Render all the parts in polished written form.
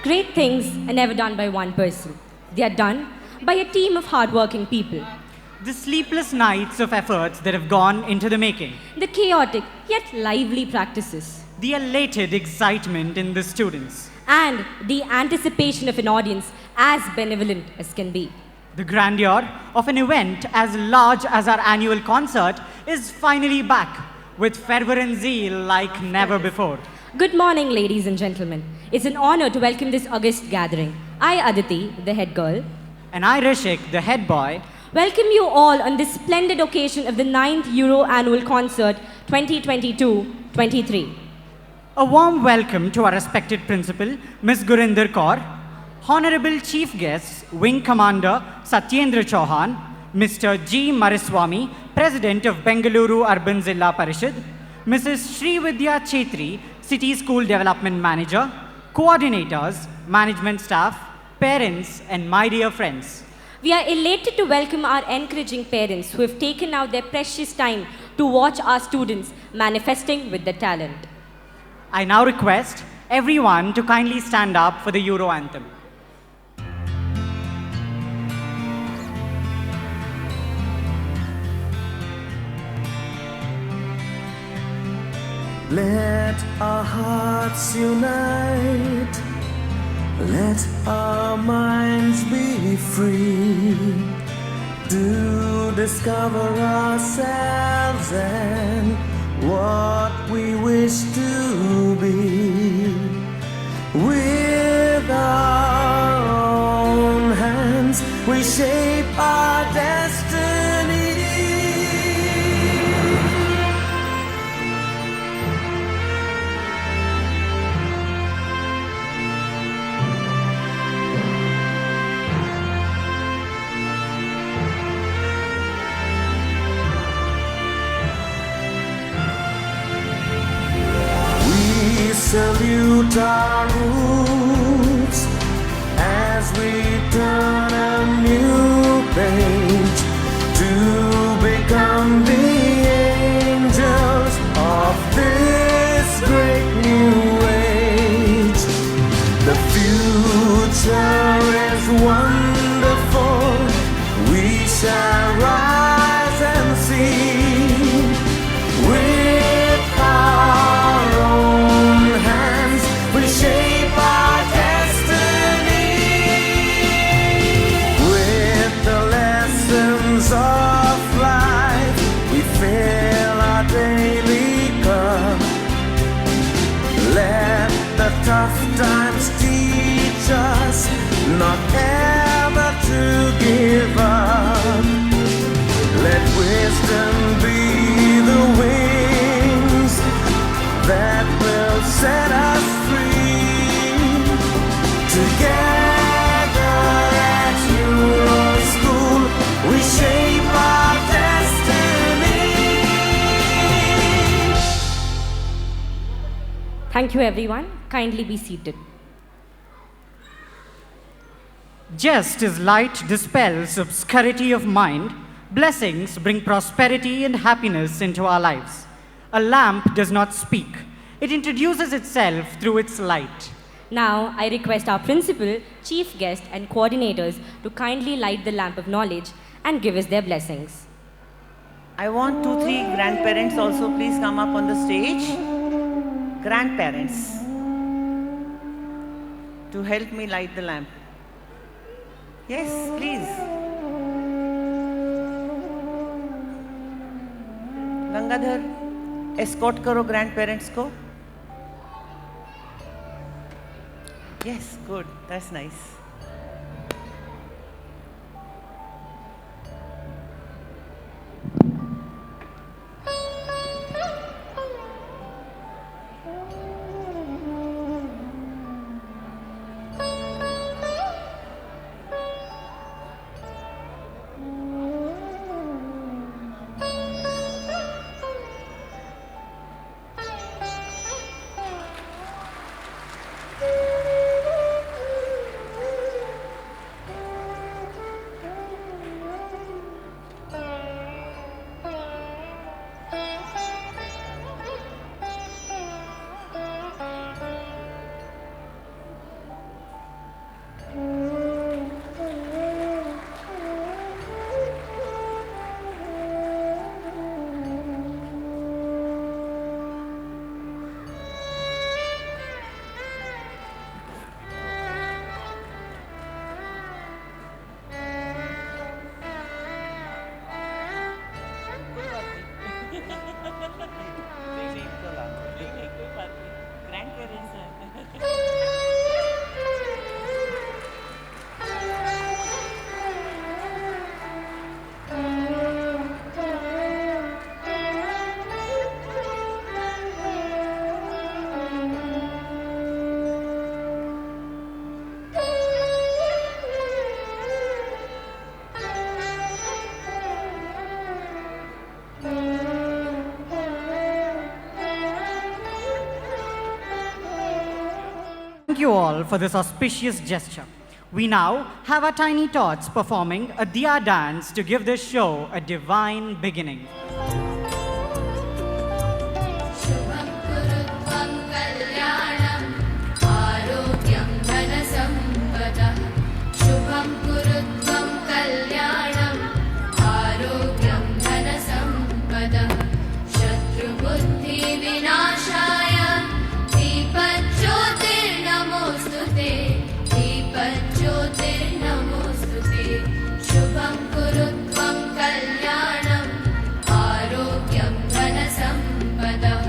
Great things are never done by one person. They are done by a team of hardworking people. The sleepless nights of efforts that have gone into the making. The chaotic yet lively practices. The elated excitement in the students. And the anticipation of an audience as benevolent as can be. The grandeur of an event as large as our annual concert is finally back with fervor and zeal like never before. Good morning, ladies and gentlemen. It's an honor to welcome this august gathering. I, Aditi, the head girl, And I, Rishik, the head boy, welcome you all on this splendid occasion of the 9th Euro Annual Concert 2022-23. a warm welcome to our respected principal, Ms. Gurinder Kaur, Honorable Chief Guests, Wing Commander Satyendra Chauhan, Mr. G. Mariswamy, President of Bengaluru Urban Zilla Parishad, Mrs. Srividya Chetri, City School Development Manager, coordinators, management staff, parents, and my dear friends. We are elated to welcome our encouraging parents who have taken out their precious time to watch our students manifesting with their talent. I now request everyone to kindly stand up for the Euro anthem. Let our hearts unite, let our minds be free to discover ourselves and what we wish to be. With our own hands, we shape our destiny. We salute our roots as we turn a new page to become the angels of this great new age. The future is wonderful. We shall rise and see with our own hands. We shape our destiny with the lessons of life. We fill our daily cup. Let the tough times teach us not ever to give up. Let wisdom be the wings that will set us free. Together at Euro School, we shape our destiny. Thank you, everyone. Kindly be seated. Just as light dispels obscurity of mind, blessings bring prosperity and happiness into our lives. A lamp does not speak. It introduces itself through its light. Now, I request our principal, chief guest, and coordinators to kindly light the lamp of knowledge and give us their blessings. I want 2-3 grandparents also please come up on the stage. Grandparents to help me light the lamp. Yes, please. Gangadhar, escort karo grandparents ko. Yes, good. That's nice. thank you all for this auspicious gesture. We now have our tiny tots performing a Diya dance to give this show a divine beginning. शुभं कुरुत्वं कल्याणम् आरोग्यं धनसम्पदः शुभं कुरुत्वं कल्याणम् आरोग्यं धनसम्पदः शत्रुबुद्धिविनाशाय दीपज्योतिर्नमोऽस्तु ते दीपज्योतिर्नमोऽस्तु ते शुभं कुरुत्वं कल्याणम् आरोग्यं धनसम्पदः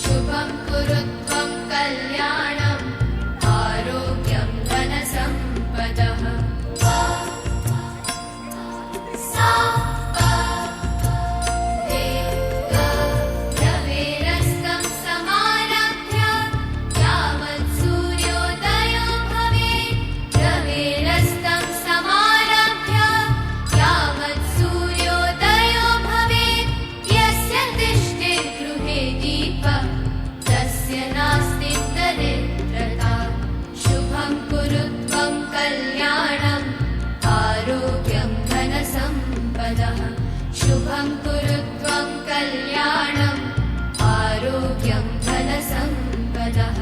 शुभं कुरुत्वं कल्याणम् आरोग्यं धनसम्पदः रवेरस्तं समारभ्य यावत् सूर्योदयो भवेत् रवेरस्तं समारभ्य यावत् सूर्योदयो भवेत् यस्य तिष्ठेत् गृहे दीपः तस्य नास्ति दरिद्रता शुभं कुरुत्वं कल्याणम् आरोग्यं धनसम्पदः शुभं कुरुत्वं कल्याणम् आरोग्यं धनसम्पदः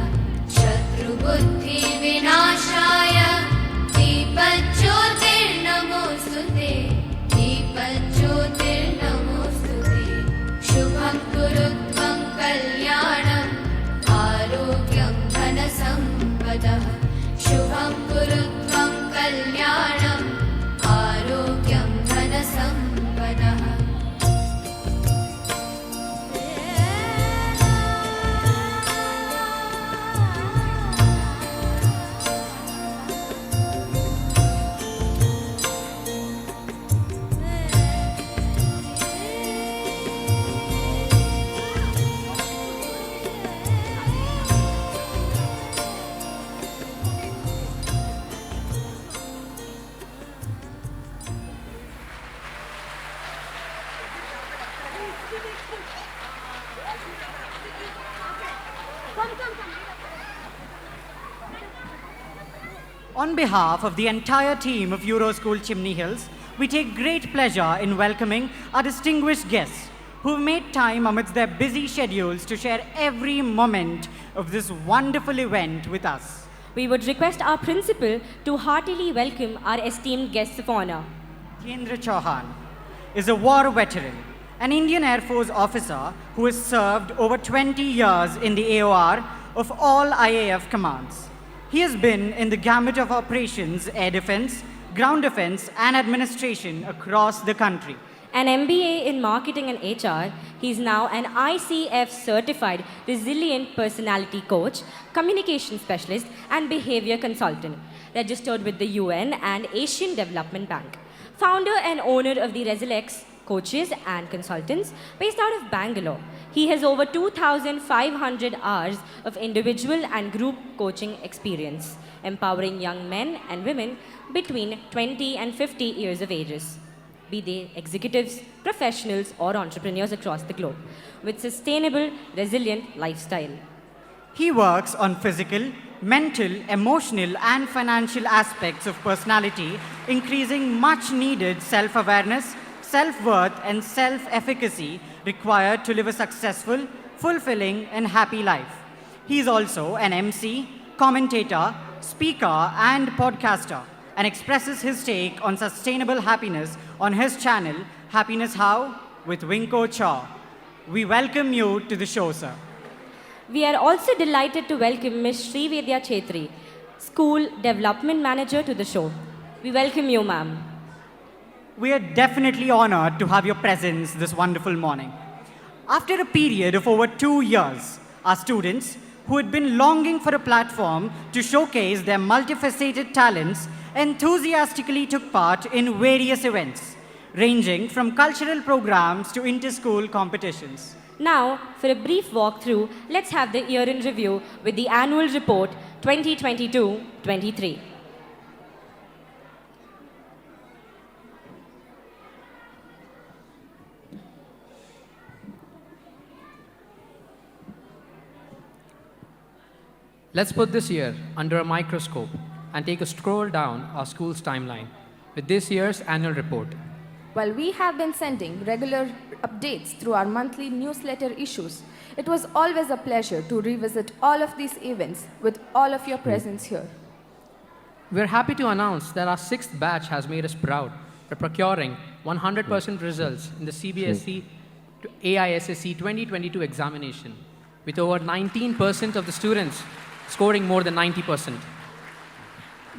शत्रुबुद्धिविनाशाय दीपज्योतिर्नमोऽस्तु ते दीपज्योतिर्नमोऽस्तु ते शुभं कुरुत्वं कल्याणम् आरोग्यं धनसम्पदः शुभं कुरुत्वं कल्याणम् आरोग्यं धनसम्पदः On behalf of the entire team of Euroschool Chimney Hills, we take great pleasure in welcoming our distinguished guests who've made time amidst their busy schedules to share every moment of this wonderful event with us. We would request our principal to heartily welcome our esteemed guests of honor. Satyendra Chauhan is a war veteran, an Indian Air Force officer who has served over 20 years in the AOR of all IAF commands. He has been in the gamut of operations, air defense, ground defense, and administration across the country. An MBA in marketing and HR, he is now an ICF certified resilient personality coach, communication specialist, and behavior consultant, registered with the UN and Asian Development Bank. Founder and owner of the Resilex coaches and consultants based out of Bangalore. He has over 2,500 hours of individual and group coaching experience, empowering young men and women between 20 and 50 years of ages, be they executives, professionals, or entrepreneurs across the globe, with sustainable, resilient lifestyle. He works on physical, mental, emotional, and financial aspects of personality, increasing much needed self-awareness, self-worth, and self-efficacy required to live a successful, fulfilling, and happy life. He is also an MC, commentator, speaker, and podcaster, and expresses his take on sustainable happiness on his channel, Happiness How with Winko Chaw. We welcome you to the show, sir. We are also delighted to welcome Ms. Srivedya Chetri, School Development Manager, to the show. We welcome you, ma'am. We are definitely honored to have your presence this wonderful morning. After a period of over 2 years, our students, who had been longing for a platform to showcase their multifaceted talents, enthusiastically took part in various events, ranging from cultural programs to inter-school competitions. Now, for a brief walkthrough, let's have the year in review with the Annual Report 2022-23. Let's put this year under a microscope and take a stroll down our school's timeline with this year's annual report. While we have been sending regular updates through our monthly newsletter issues, it was always a pleasure to revisit all of these events with all of your presence here. We're happy to announce that our 6th batch has made us proud by procuring 100% results in the CBSE to AISSE 2022 examination, with over 19% of the students scoring more than 90%.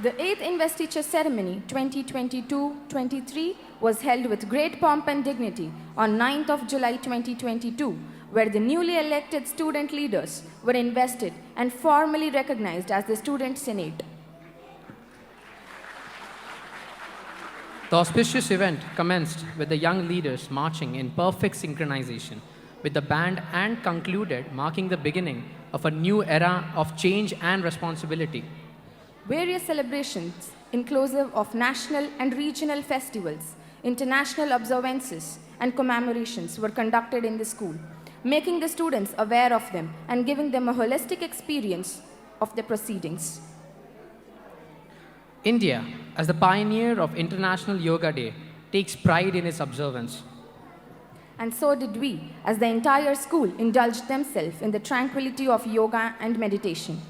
The 8th Investiture Ceremony 2022-23 was held with great pomp and dignity on 9th of July 2022, where the newly elected student leaders were invested and formally recognized as the Student Senate. The auspicious event commenced with the young leaders marching in perfect synchronization with the band and concluded marking the beginning of a new era of change and responsibility. Various celebrations, inclusive of national and regional festivals, international observances, and commemorations, were conducted in the school, making the students aware of them and giving them a holistic experience of the proceedings. India, as the pioneer of International Yoga Day, takes pride in its observance. And so did we, as the entire school indulged themselves in the tranquility of yoga and meditation.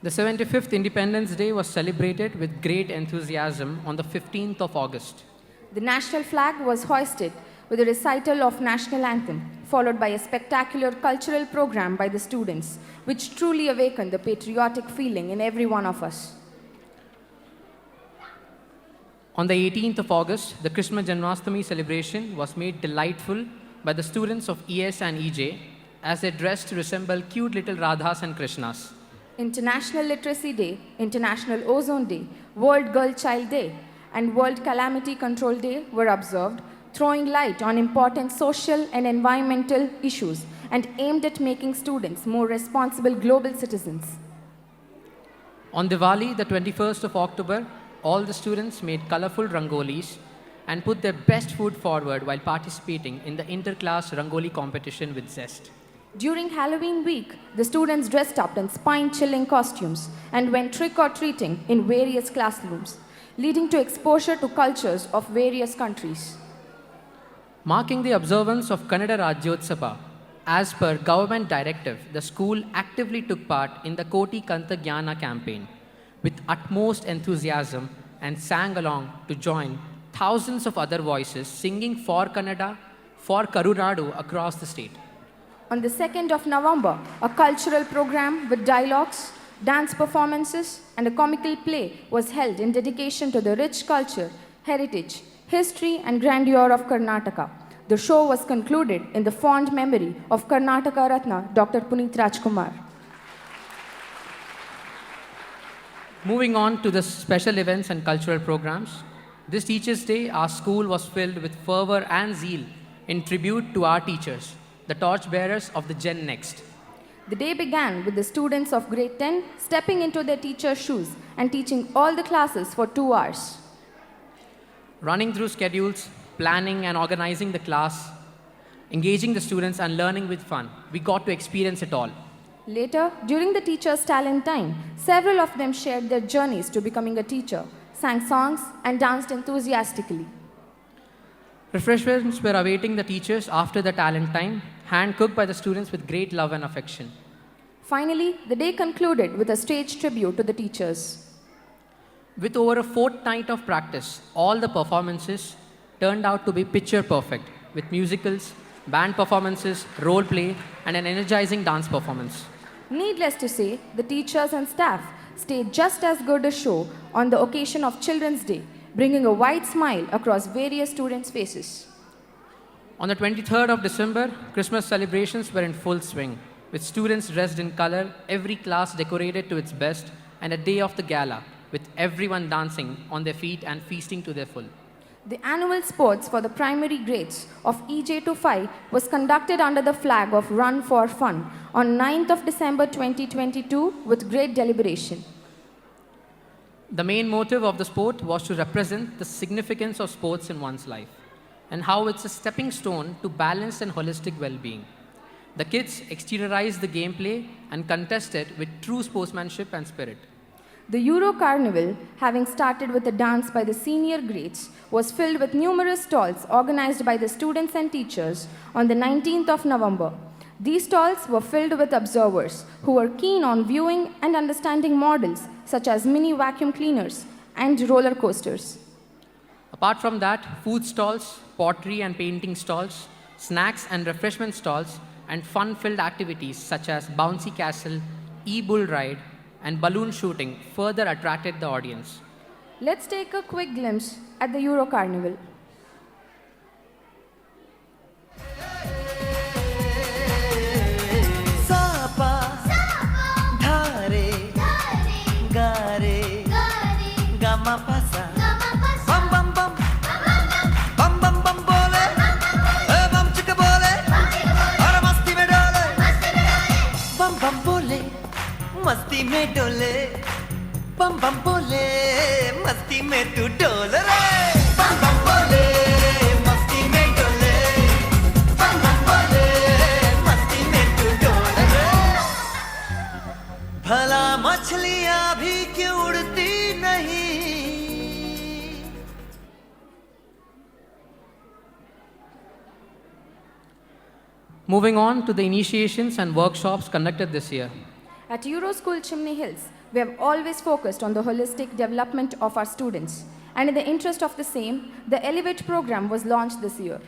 The 75th Independence Day was celebrated with great enthusiasm on the 15th of August. The national flag was hoisted with a recital of national anthem, followed by a spectacular cultural program by the students, which truly awakened the patriotic feeling in every one of us. On the 18th of August, the Krishna Janmashtami celebration was made delightful by the students of ES and EJ as they dressed to resemble cute little Radhas and Krishnas. International Literacy Day, International Ozone Day, World Girl Child Day, and World Calamity Control Day were observed, throwing light on important social and environmental issues and aimed at making students more responsible global citizens. On Diwali, the 21st of October, all the students made colorful rangolis and put their best foot forward while participating in the inter-class rangoli competition with zest. During Halloween week, the students dressed up in spine-chilling costumes and went trick-or-treating in various classrooms, leading to exposure to cultures of various countries. Marking the observance of Kannada Rajyotsava, as per government directive, the school actively took part in the Koti Kanta Jnana campaign with utmost enthusiasm and sang along to join thousands of other voices singing for Kannada, for Karunadu across the state. On the 2nd of November, a cultural program with dialogues, dance performances, and a comical play was held in dedication to the rich culture, heritage, history, and grandeur of Karnataka. The show was concluded in the fond memory of Karnataka Ratna, Dr. Puneet Rajkumar. Moving on to the special events and cultural programs, this Teachers' Day, our school was filled with fervor and zeal in tribute to our teachers, the torchbearers of the Gen Next. The day began with the students of grade 10 stepping into their teacher's shoes and teaching all the classes for 2 hours. Running through schedules, planning and organizing the class, engaging the students and learning with fun, we got to experience it all. Later, during the teacher's talent time, several of them shared their journeys to becoming a teacher, sang songs, and danced enthusiastically. Refreshments were awaiting the teachers after the talent time, hand-cooked by the students with great love and affection. Finally, the day concluded with a stage tribute to the teachers. With over a fortnight of practice, all the performances turned out to be picture perfect, with musicals, band performances, role play, and an energizing dance performance. Needless to say, the teachers and staff stayed just as good a show on the occasion of Children's Day, bringing a wide smile across various students' faces. On the 23rd of December, Christmas celebrations were in full swing, with students dressed in color, every class decorated to its best, and a day of the gala, with everyone dancing on their feet and feasting to their full. The annual sports for the primary grades of EJ to 5 was conducted under the flag of Run for Fun on 9th of December 2022 with great deliberation. The main motive of the sport was to represent the significance of sports in one's life and how it's a stepping stone to balanced and holistic well-being. The kids exteriorized the gameplay and contested with true sportsmanship and spirit. The Euro Carnival, having started with a dance by the senior grades, was filled with numerous stalls organized by the students and teachers on the 19th of November. These stalls were filled with observers who were keen on viewing and understanding models such as mini vacuum cleaners and roller coasters. Apart from that, food stalls, pottery and painting stalls, snacks and refreshment stalls, and fun-filled activities such as bouncy castle, e-bull ride, and balloon shooting further attracted the audience. Let's take a quick glimpse at the Euro Carnival. Sapa, dhare, gare, gama pasa, bam bam bam, bam bam bam bole, bam chika bole, aur masti mein dole, bam bam bole, masti mein dole, bam bam bole, masti mein tu dole re, bam bam bole, masti mein dole, bam bam bole, masti mein tu dole re. भला मछलियां भी क्यों उड़ती नहीं Moving on to the initiations and workshops conducted this year. At Euro School Chimney Hills, we have always focused on the holistic development of our students. And in the interest of the same, the Elevate program was launched this year.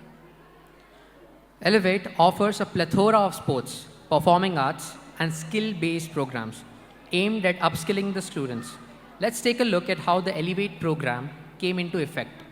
Elevate offers a plethora of sports, performing arts, and skill-based programs aimed at upskilling the students. Let's take a look at how the Elevate program came into effect.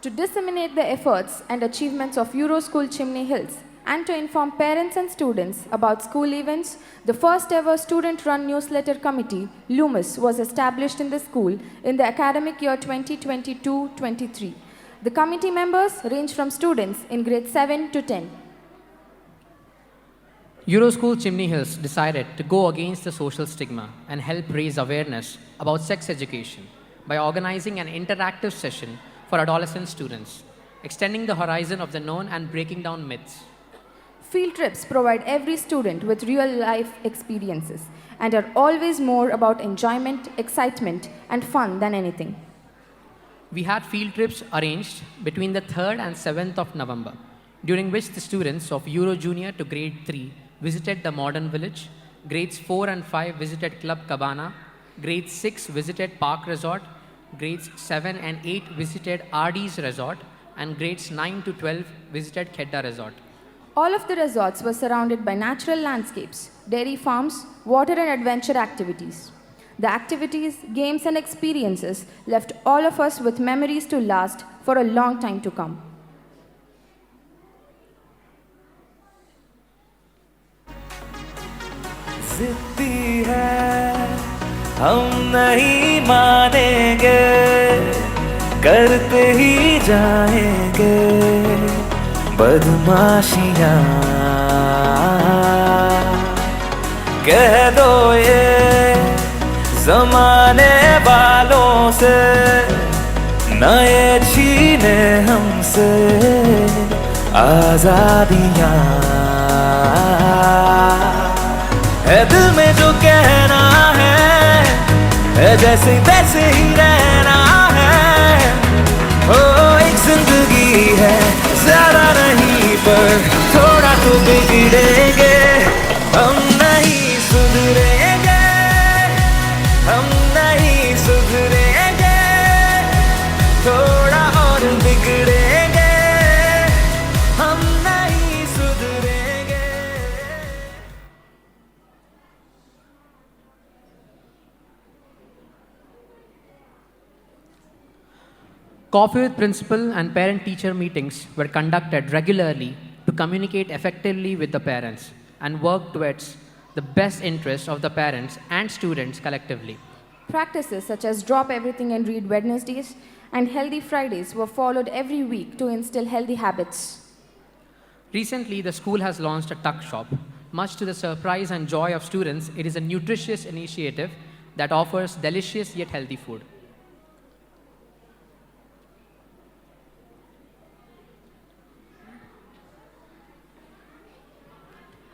To disseminate the efforts and achievements of Euro School Chimney Hills and to inform parents and students about school events, the first ever student-run newsletter committee, LUMUS, was established in the school in the academic year 2022-23. The committee members range from students in grades 7 to 10. Euroschool Chimney Hills decided to go against the social stigma and help raise awareness about sex education by organizing an interactive session for adolescent students, extending the horizon of the known and breaking down myths. Field trips provide every student with real-life experiences and are always more about enjoyment, excitement, and fun than anything. We had field trips arranged between the 3rd and 7th of November, during which the students of Euro Junior to grade 3 visited the modern village, grades 4 and 5 visited Club Cabana, grade 6 visited Park Resort, grades 7 and 8 visited RD's Resort, and grades 9 to 12 visited Khedda Resort. All of the resorts were surrounded by natural landscapes, dairy farms, water and adventure activities. The activities, games and experiences left all of us with memories to last for a long time to come. जिद्दी है हम नहीं मानेंगे करते ही जाएंगे बदमाशियाँ कह दो ये जमाने वालों से नए छीने हमसे आजादियाँ है दिल में जो कहना है जैसे तैसे ही रहना है ओ एक जिंदगी है ज्यादा नहीं पर थोड़ा तो बिगड़ेंगे हम नहीं सुधरेंगे हम नहीं सुधरेंगे थोड़ा और बिगड़ेंगे हम नहीं सुधरेंगे Coffee with principal and parent-teacher meetings were conducted regularly to communicate effectively with the parents and work towards the best interests of the parents and students collectively. Practices such as Drop Everything and Read Wednesdays and Healthy Fridays were followed every week to instill healthy habits. Recently, the school has launched a tuck shop. Much to the surprise and joy of students, it is a nutritious initiative that offers delicious yet healthy food.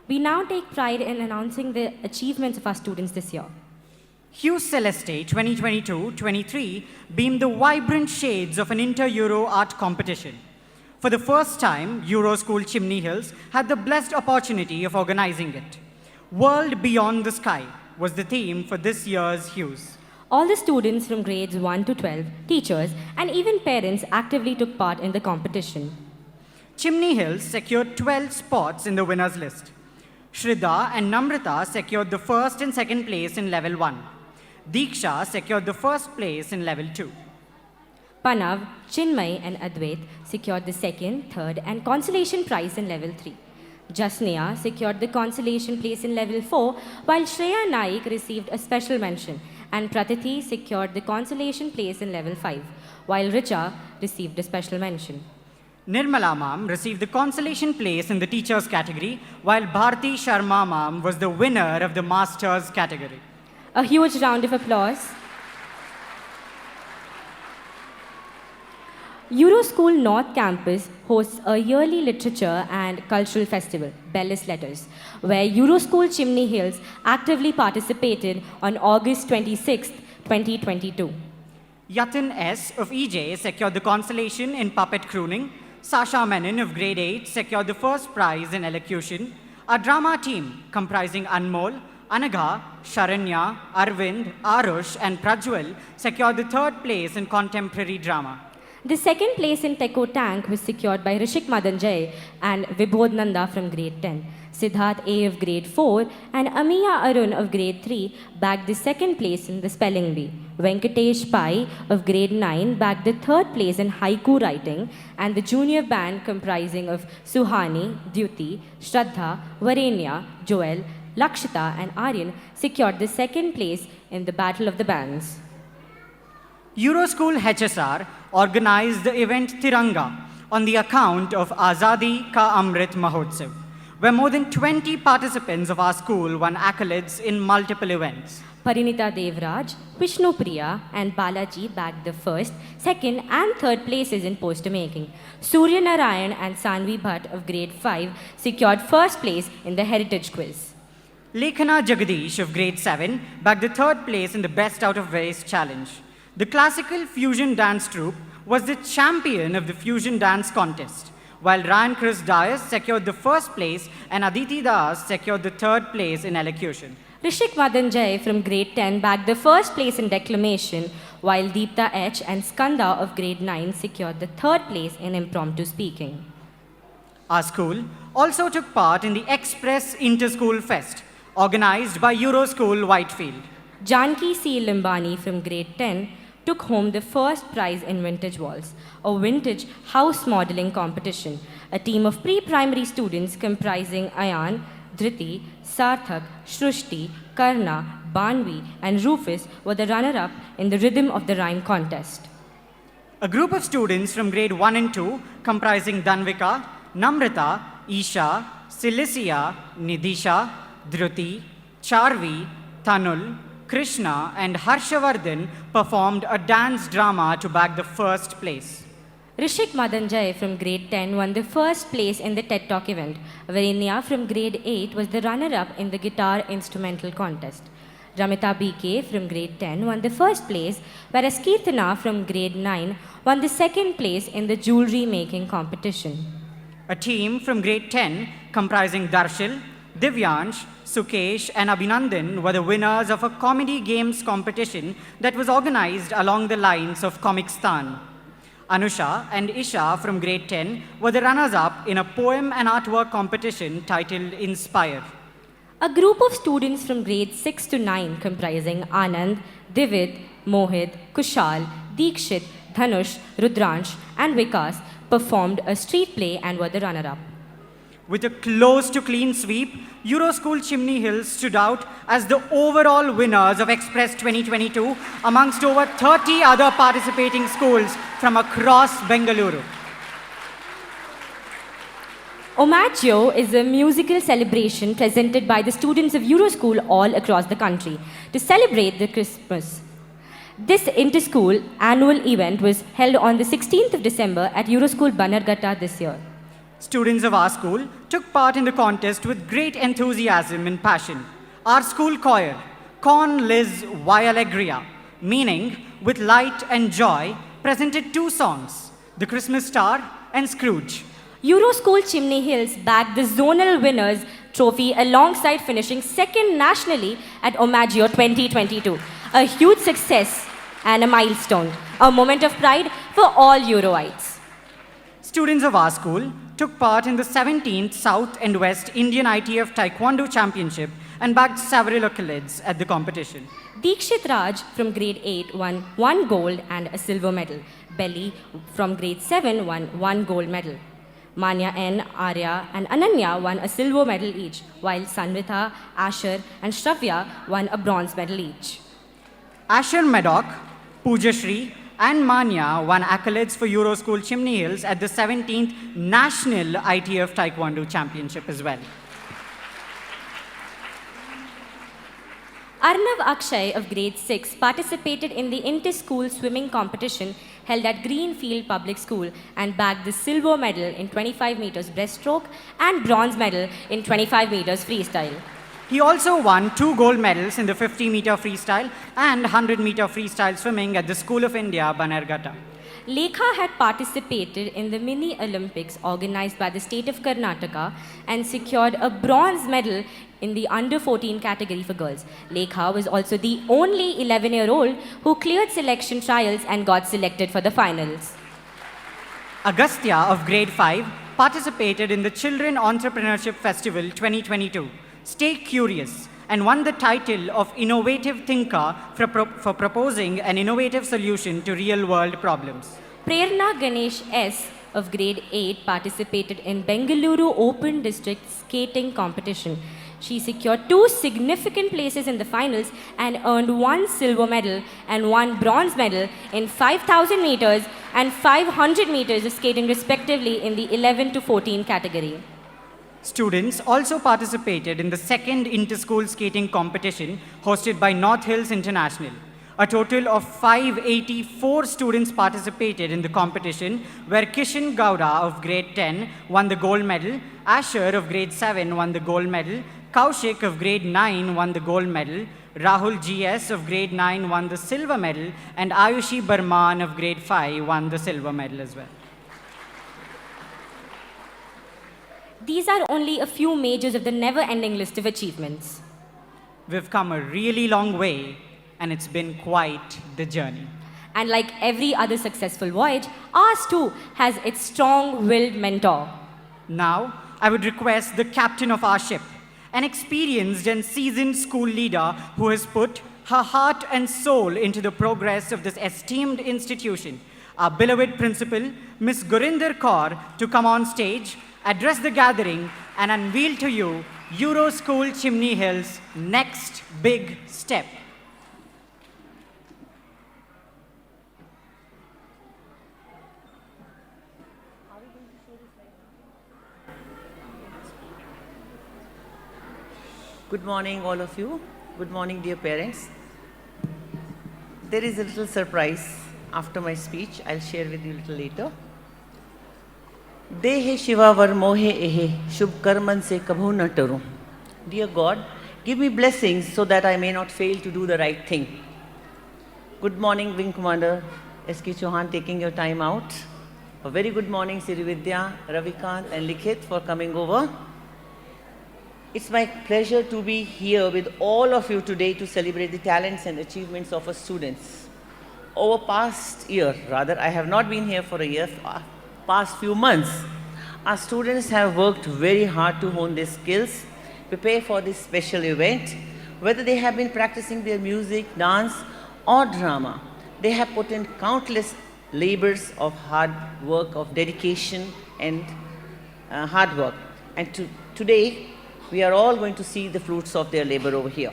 We now take pride in announcing the achievements of our students this year. Hughes Celeste 2022-23 beamed the vibrant shades of an inter-Euro art competition. For the first time, Euro School Chimney Hills had the blessed opportunity of organizing it. World Beyond the Sky was the theme for this year's Hughes. All the students from grades 1 to 12, teachers, and even parents actively took part in the competition. Chimney Hills secured 12 spots in the winners list. Shraddha and Namrata secured the first and second place in level 1. Diksha secured the first place in level 2. Panav, Chinmay, and Advait secured the second, third, and consolation prize in level 3. Jasneya secured the consolation place in level 4, while Shreya Naik received a special mention, and Pratithi secured the consolation place in level 5, while Richa received a special mention. Nirmala Ma'am received the consolation place in the teachers category, while Bharti Sharma Ma'am was the winner of the masters category. A huge round of applause. Euro School North Campus hosts a yearly literature and cultural festival, Bellis Letters, where Euro School Chimney Hills actively participated on August 26, 2022. Yatin S. of EJ secured the consolation in puppet crooning. Sasha Menon of grade 8 secured the first prize in elocution. Our drama team, comprising Anmol, Anagha, Sharanya, Arvind, Arush, and Prajwal, secured the third place in contemporary drama. The second place in Techo Tank was secured by Rishik Madanjay and Vibodh Nanda from grade 10. Siddharth A of grade 4 and Amiya Arun of grade 3 bagged the second place in the spelling bee. Venkatesh Pai of grade 9 bagged the third place in haiku writing, and the junior band comprising of Suhani, Dyuti, Shraddha, Varenya, Joel, Lakshita and Aryan secured the second place in the Battle of the Bands. Euroschool HSR organized the event Tiranga on the account of Azadi Ka Amrit Mahotsav, where more than 20 participants of our school won accolades in multiple events. Parinita Devraj, Vishnu Priya and Balaji bagged the first, second and third places in poster making. Surya Narayan and Sanvi Bhatt of grade 5 secured first place in the heritage quiz. Lekhana Jagadish of grade 7 bagged the third place in the Best Out of Race challenge. The classical fusion dance troupe was the champion of the fusion dance contest, while Ryan Chris Dias secured the first place and Aditi Das secured the third place in elocution. Rishik Madan Jay from grade 10 bagged the first place in declamation, while Deepta H and Skanda of grade 9 secured the third place in impromptu speaking. Our school also took part in the Express Inter-School Fest, organized by Euroschool Whitefield. Janki C. Limbani from grade 10 took home the first prize in Vintage Walls, a vintage house modeling competition. A team of pre-primary students comprising Ayan, Dhriti, Sarthak, Shrushti, Karna, Banvi, and Rufus were the runner-up in the Rhythm of the Rhyme contest. A group of students from grade 1 and 2, comprising Danvika, Namrata, Isha, Cilicia, Nidisha, Dhruti, Charvi, Tanul, Krishna, and Harshavardhan performed a dance drama to bag the first place. Rishik Madan Jay from grade 10 won the first place in the TED Talk event. Varenya from grade 8 was the runner-up in the guitar instrumental contest. Ramita BK from grade 10 won the first place, whereas Kirtana from grade 9 won the second place in the jewelry making competition. A team from grade 10, comprising Darshil, Divyansh, Sukesh, and Abhinandan were the winners of a comedy games competition that was organized along the lines of Comicstan. Anusha and Isha from grade 10 were the runners-up in a poem and artwork competition titled Inspire. A group of students from grades 6 to 9 comprising Anand, Divid, Mohit, Kushal, Deekshit, Dhanush, Rudransh, and Vikas performed a street play and were the runner-up. With a close to clean sweep, Euroschool Chimney Hills stood out as the overall winners of Express 2022 amongst over 30 other participating schools from across Bengaluru. Omaggio is a musical celebration presented by the students of Euroschool all across the country to celebrate the Christmas. This inter-school annual event was held on the 16th of December at Euroschool Bannerghatta this year. Students of our school took part in the contest with great enthusiasm and passion. Our school choir, Con Liz Y Alegria, meaning with light and joy, presented two songs, The Christmas Star and Scrooge. Euroschool Chimney Hills bagged the zonal winners trophy alongside finishing second nationally at Omaggio 2022. A huge success and a milestone, a moment of pride for all Euroites. Students of our school took part in the 17th South and West Indian ITF Taekwondo Championship and bagged several accolades at the competition. Deekshit Raj from grade 8 won 1 gold and a silver medal. Belly from grade 7 won 1 gold medal. Manya N, Arya, and Ananya won a silver medal each, while Sanvitha, Asher, and Shravya won a bronze medal each. Asher Maddock, Pooja Shri, and Manya won accolades for Euroschool Chimney Hills at the 17th National ITF Taekwondo Championship as well. Arnav Akshay of grade 6 participated in the inter-school swimming competition held at Greenfield Public School and bagged the silver medal in 25 meters breaststroke and bronze medal in 25 meters freestyle. He also won 2 gold medals in the 50-meter freestyle and 100-meter freestyle swimming at the School of India, Bannerghatta. Lekha had participated in the mini Olympics organized by the state of Karnataka and secured a bronze medal in the under 14 category for girls. Lekha was also the only 11-year-old who cleared selection trials and got selected for the finals. Agastya of grade 5 participated in the Children Entrepreneurship Festival 2022. Stay curious and won the title of Innovative Thinker for proposing an innovative solution to real-world problems. Prerna Ganesh S. of grade 8 participated in Bengaluru Open District Skating Competition. She secured 2 significant places in the finals and earned 1 silver medal and 1 bronze medal in 5,000 meters and 500 meters of skating respectively in the 11 to 14 category. Students also participated in the second inter-school skating competition hosted by North Hills International. A total of 584 students participated in the competition, where Kishan Gowda of grade 10 won the gold medal, Asher of grade 7 won the gold medal, Kaushik of grade 9 won the gold medal, Rahul GS of grade 9 won the silver medal, and Ayushi Barman of grade 5 won the silver medal as well. These are only a few majors of the never-ending list of achievements. We've come a really long way, and it's been quite the journey. And like every other successful voyage, ours too has its strong-willed mentor. Now, I would request the captain of our ship, an experienced and seasoned school leader who has put her heart and soul into the progress of this esteemed institution, our beloved principal, Miss Gurinder Kaur, to come on stage, address the gathering, and unveil to you Euro School Chimney Hill's next big step. Good morning, all of you. Good morning, dear parents. There is a little surprise after my speech. I'll share with you a little later. Dehe Shiva var mohe ehe, shubh karman se kabhu na taru. Dear God, give me blessings so that I may not fail to do the right thing. Good morning, Wing Commander S.K. Chauhan, taking your time out. A very good morning, Sirividya, Ravikant, and Likhit for coming over. It's my pleasure to be here with all of you today to celebrate the talents and achievements of our students. Over past year, rather, I have not been here for a year, past few months, our students have worked very hard to hone their skills, prepare for this special event. Whether they have been practicing their music, dance, or drama, they have put in countless labors of hard work, of dedication, and hard work. And today, we are all going to see the fruits of their labor over here.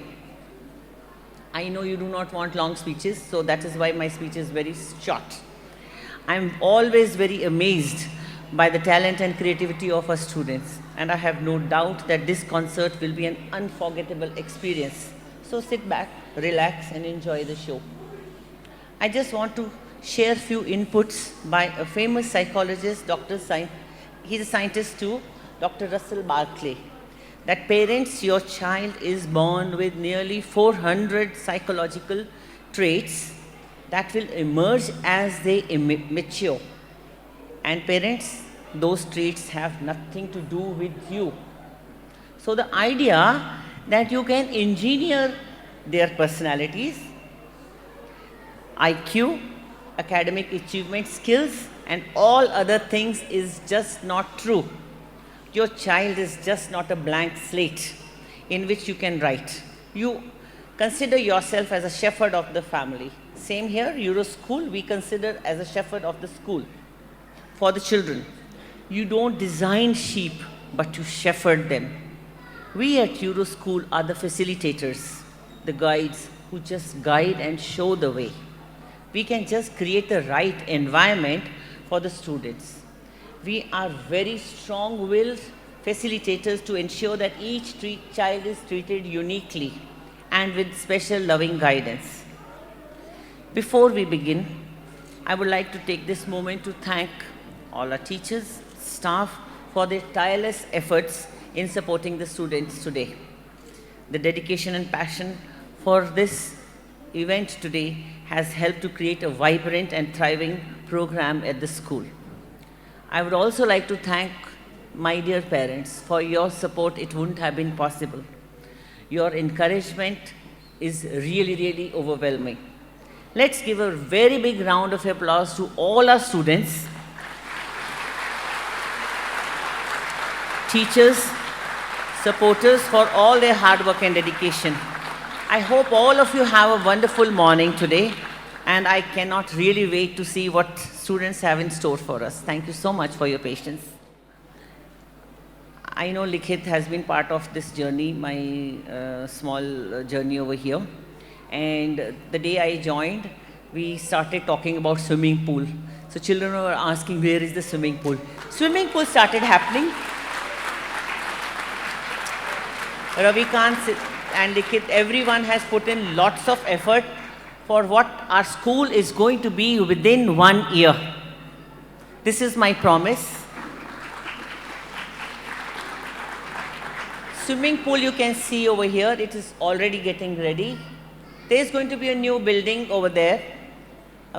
I know you do not want long speeches, so that is why my speech is very short. I'm always very amazed by the talent and creativity of our students, and I have no doubt that this concert will be an unforgettable experience. So sit back, relax, and enjoy the show. I just want to share a few inputs by a famous psychologist, he's a scientist too, Dr. Russell Barkley. That parents, your child is born with nearly 400 psychological traits that will emerge as they mature. And parents, those traits have nothing to do with you. So the idea that you can engineer their personalities, IQ, academic achievement, skills, and all other things is just not true. Your child is just not a blank slate in which you can write. You consider yourself as a shepherd of the family. Same here, Euro School, we consider as a shepherd of the school for the children. You don't design sheep, but you shepherd them. We at Euro School are the facilitators, the guides who just guide and show the way. We can just create the right environment for the students. We are very strong-willed facilitators to ensure that each child is treated uniquely and with special loving guidance. Before we begin, I would like to take this moment to thank all our teachers, staff for their tireless efforts in supporting the students today. The dedication and passion for this event today has helped to create a vibrant and thriving program at the school. I would also like to thank my dear parents for your support. It wouldn't have been possible. Your encouragement is really, really overwhelming. Let's give a very big round of applause to all our students, teachers, supporters for all their hard work and dedication. I hope all of you have a wonderful morning today, and I cannot really wait to see what students have in store for us. Thank you so much for your patience. I know Likhit has been part of this journey, my small journey over here. And the day I joined, we started talking about swimming pool. So children were asking, where is the swimming pool? Swimming pool started happening. Ravikant and Likhit, everyone has put in lots of effort for what our school is going to be within 1 year. This is my promise. Swimming pool you can see over here, it is already getting ready. There's going to be a new building over there,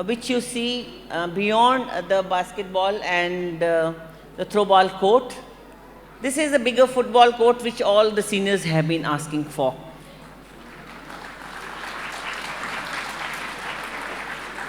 which you see beyond the basketball and the throw ball court. This is a bigger football court which all the seniors have been asking for.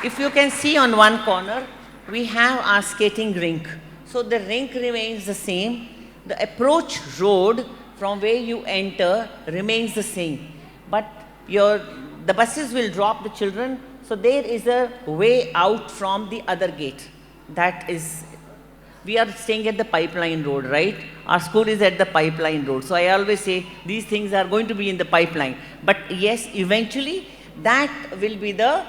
If you can see on one corner, we have our skating rink. So the rink remains the same. The approach road from where you enter remains the same. But the buses will drop the children, so there is a way out from the other gate. That is, we are staying at the pipeline road, right? Our school is at the pipeline road. So I always say these things are going to be in the pipeline. But yes, eventually that will be the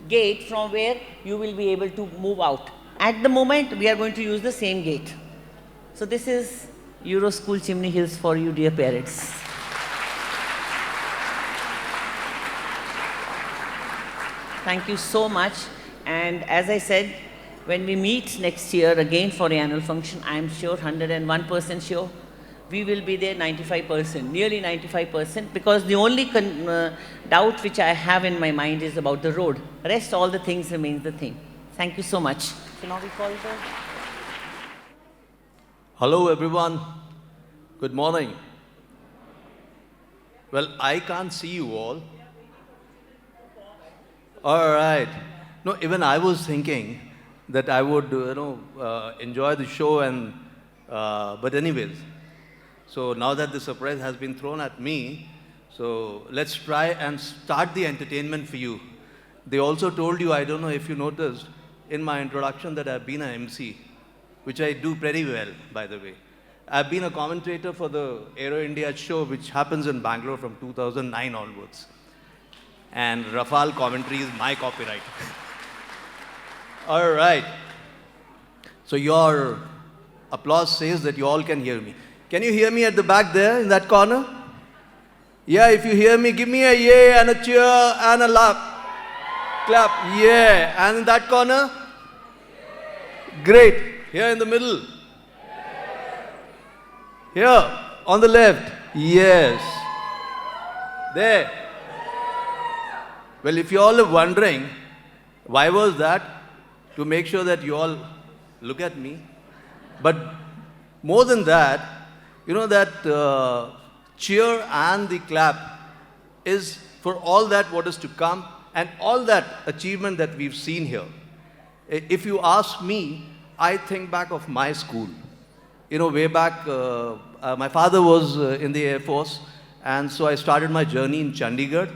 gate from where you will be able to move out. At the moment, we are going to use the same gate. So this is Euro School Chimney Hills for you, dear parents. Thank you so much. And as I said, when we meet next year again for the annual function, I am sure, 101% sure, we will be there 95%, nearly 95%, because the only doubt which I have in my mind is about the road. Rest, all the things remains the same. Thank you so much. So now we call the... Hello everyone, good morning. Well, I can't see you all. All right. No, even I was thinking that I would, enjoy the show and, but anyways. So now that the surprise has been thrown at me, so let's try and start the entertainment for you. They also told you, I don't know if you noticed, in my introduction that I've been an MC, which I do pretty well, by the way. I've been a commentator for the Aero India show, which happens in Bangalore from 2009 onwards. And Rafale commentary is my copyright. All right. So your applause says that you all can hear me. Can you hear me at the back there in that corner? Yeah, if you hear me, give me a yay and a cheer and a laugh. Clap. Yeah. And in that corner? Great. Here in the middle? Here. On the left? Yes. There. Well, if you all are wondering, why was that? To make sure that you all look at me. But more than that, you know that cheer and the clap is for all that what is to come and all that achievement that we've seen here. If you ask me, I think back of my school. You know, way back, my father was in the Air Force, and so I started my journey in Chandigarh,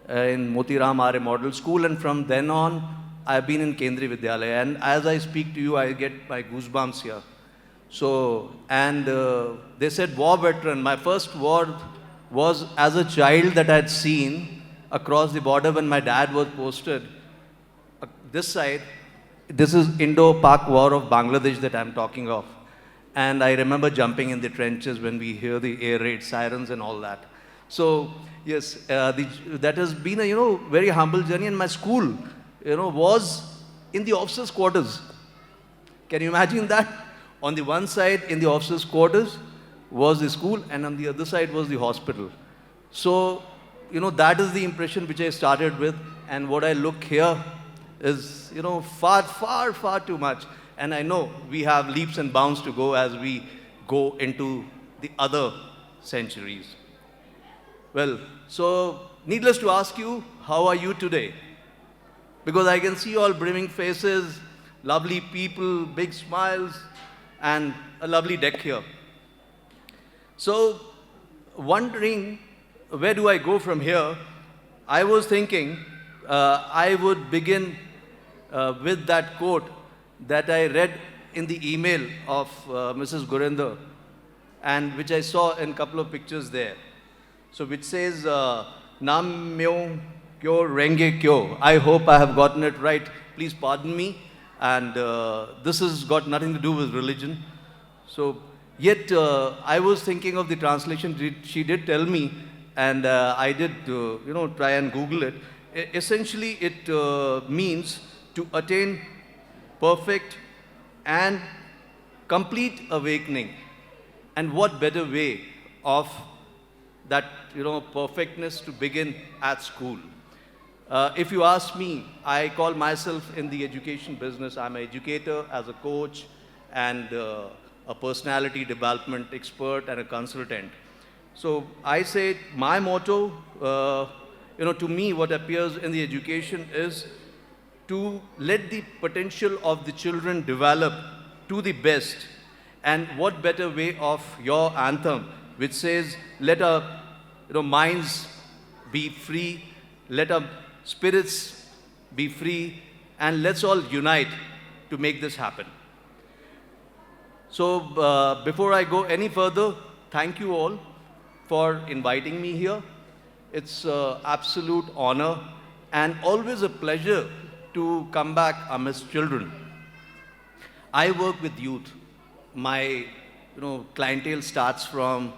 in Motiram Arya Model School, and from then on, I've been in Kendriya Vidyalaya, and as I speak to you, I get my goosebumps here. So, and they said war veteran. My first war was as a child that I had seen across the border when my dad was posted. This side, this is Indo-Pak War of Bangladesh that I'm talking of. And I remember jumping in the trenches when we hear the air raid sirens and all that. So, yes, that has been a, very humble journey. And my school, was in the officers' quarters. Can you imagine that? On the one side, in the officers' quarters, was the school, and on the other side was the hospital. So, that is the impression which I started with, and what I look here is, far, far, far too much. And I know we have leaps and bounds to go as we go into the other centuries. Well, so needless to ask you, how are you today? Because I can see all brimming faces, lovely people, big smiles, and a lovely deck here. So, wondering where do I go from here, I was thinking I would begin with that quote that I read in the email of Mrs. Gurinder, and which I saw in a couple of pictures there. So, which says, Nam myo kyo renge kyo. I hope I have gotten it right. Please pardon me. And this has got nothing to do with religion. So, yet I was thinking of the translation. She did tell me, and I did, try and Google it. Essentially, it means to attain perfect and complete awakening. And what better way of that, perfectness to begin at school? If you ask me, I call myself in the education business. I'm an educator, as a coach, and a a personality development expert and a consultant. So I say my motto, to me what appears in the education is to let the potential of the children develop to the best. And what better way of your anthem, which says, let our minds be free, let our spirits be free, and let's all unite to make this happen. So before I go any further, thank you all for inviting me here. It's an absolute honor and always a pleasure to come back amidst children. I work with youth. My clientele starts from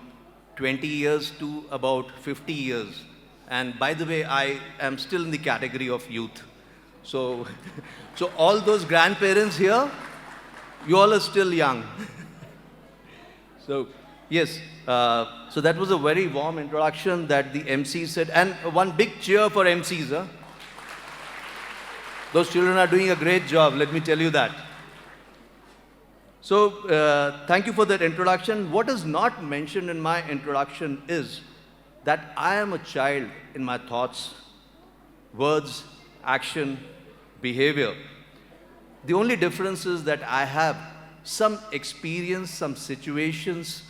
20 years to about 50 years. And by the way, I am still in the category of youth. So, so all those grandparents here, you all are still young. So, yes, so that was a very warm introduction that the MC said. And one big cheer for MCs. Huh? Those children are doing a great job, let me tell you that. So, thank you for that introduction. What is not mentioned in my introduction is that I am a child in my thoughts, words, action, behavior. The only difference is that I have some experience, some situations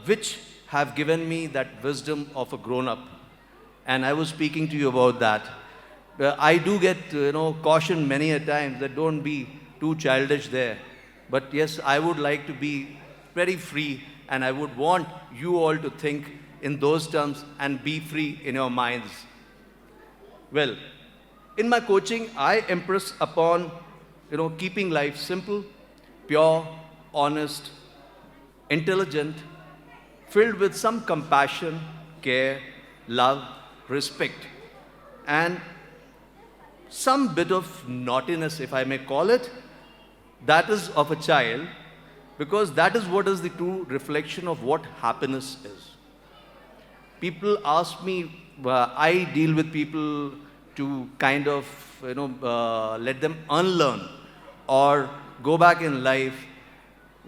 which have given me that wisdom of a grown-up. And I was speaking to you about that. I do get cautioned many a time that don't be too childish there. But yes, I would like to be very free, and I would want you all to think in those terms and be free in your minds. Well, in my coaching, I impress upon keeping life simple, pure, honest, intelligent, filled with some compassion, care, love, respect, and some bit of naughtiness, if I may call it, that is of a child, because that is what is the true reflection of what happiness is. People ask me, I deal with people to kind of, let them unlearn or go back in life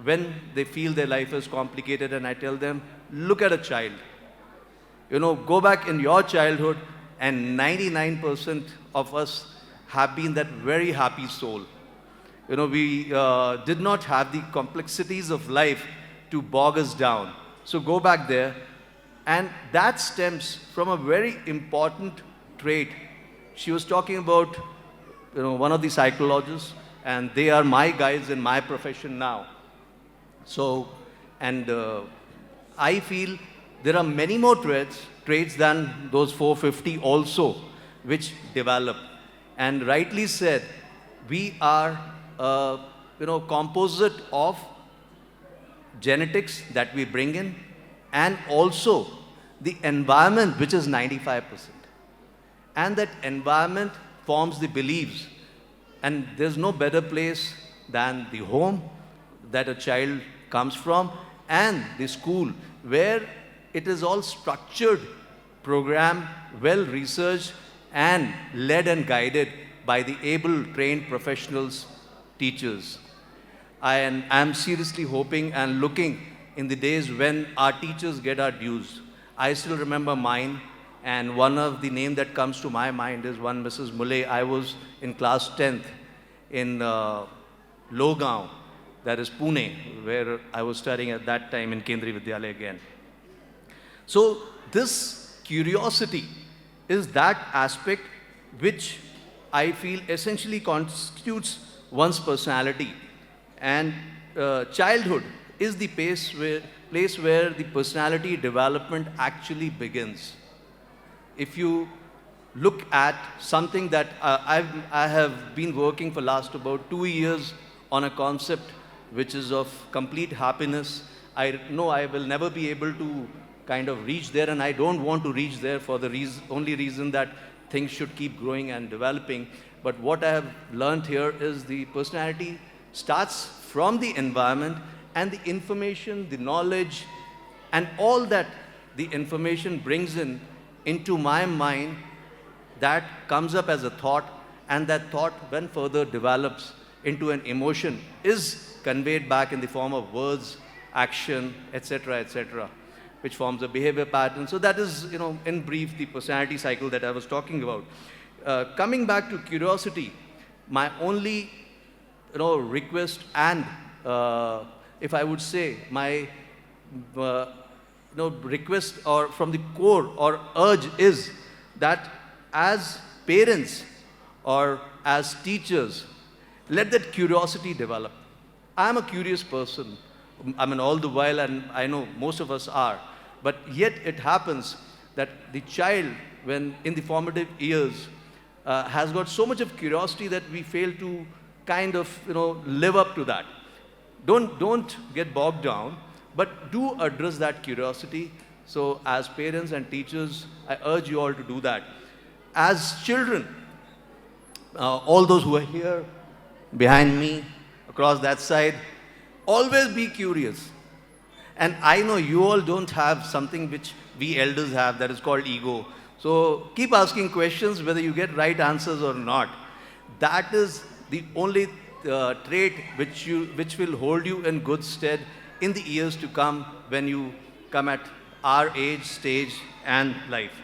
when they feel their life is complicated, and I tell them, look at a child. Go back in your childhood, and 99% of us have been that very happy soul. We did not have the complexities of life to bog us down. So go back there. And that stems from a very important trait. She was talking about one of the psychologists, and they are my guys in my profession now. So, and I feel there are many more traits than those 450 also, which develop. And rightly said, we are composite of genetics that we bring in, and also the environment, which is 95%. And that environment forms the beliefs. And there's no better place than the home that a child comes from, and the school, where it is all structured, programmed, well researched, and led and guided by the able, trained professionals, teachers. I am seriously hoping and looking in the days when our teachers get our dues. I still remember mine, and one of the name that comes to my mind is one Mrs. Muley. I was in class 10th in Logaon, that is Pune, where I was studying at that time in Kendriya Vidyalaya again. So this curiosity is that aspect which I feel essentially constitutes one's personality. And childhood is the place where the personality development actually begins. If you look at something that I have been working for last about 2 years on a concept which is of complete happiness. I know I will never be able to kind of reach there, and I don't want to reach there for the only reason that things should keep growing and developing. But what I have learned here is the personality starts from the environment, and the information, the knowledge, and all that the information brings into my mind, that comes up as a thought, and that thought, when further develops, into an emotion is conveyed back in the form of words, action, etc., which forms a behavior pattern. So that is, in brief, the personality cycle that I was talking about. Coming back to curiosity, my only, request and, if I would say, my, request or from the core or urge is that as parents or as teachers, let that curiosity develop. I'm a curious person. I mean, all the while, and I know most of us are. But yet it happens that the child, when in the formative years, has got so much of curiosity that we fail to kind of, live up to that. Don't get bogged down, but do address that curiosity. So as parents and teachers, I urge you all to do that. As children, all those who are here, behind me, across that side, always be curious. And I know you all don't have something which we elders have, that is called ego. So keep asking questions whether you get right answers or not. That is the only trait which will hold you in good stead in the years to come when you come at our age, stage, and life.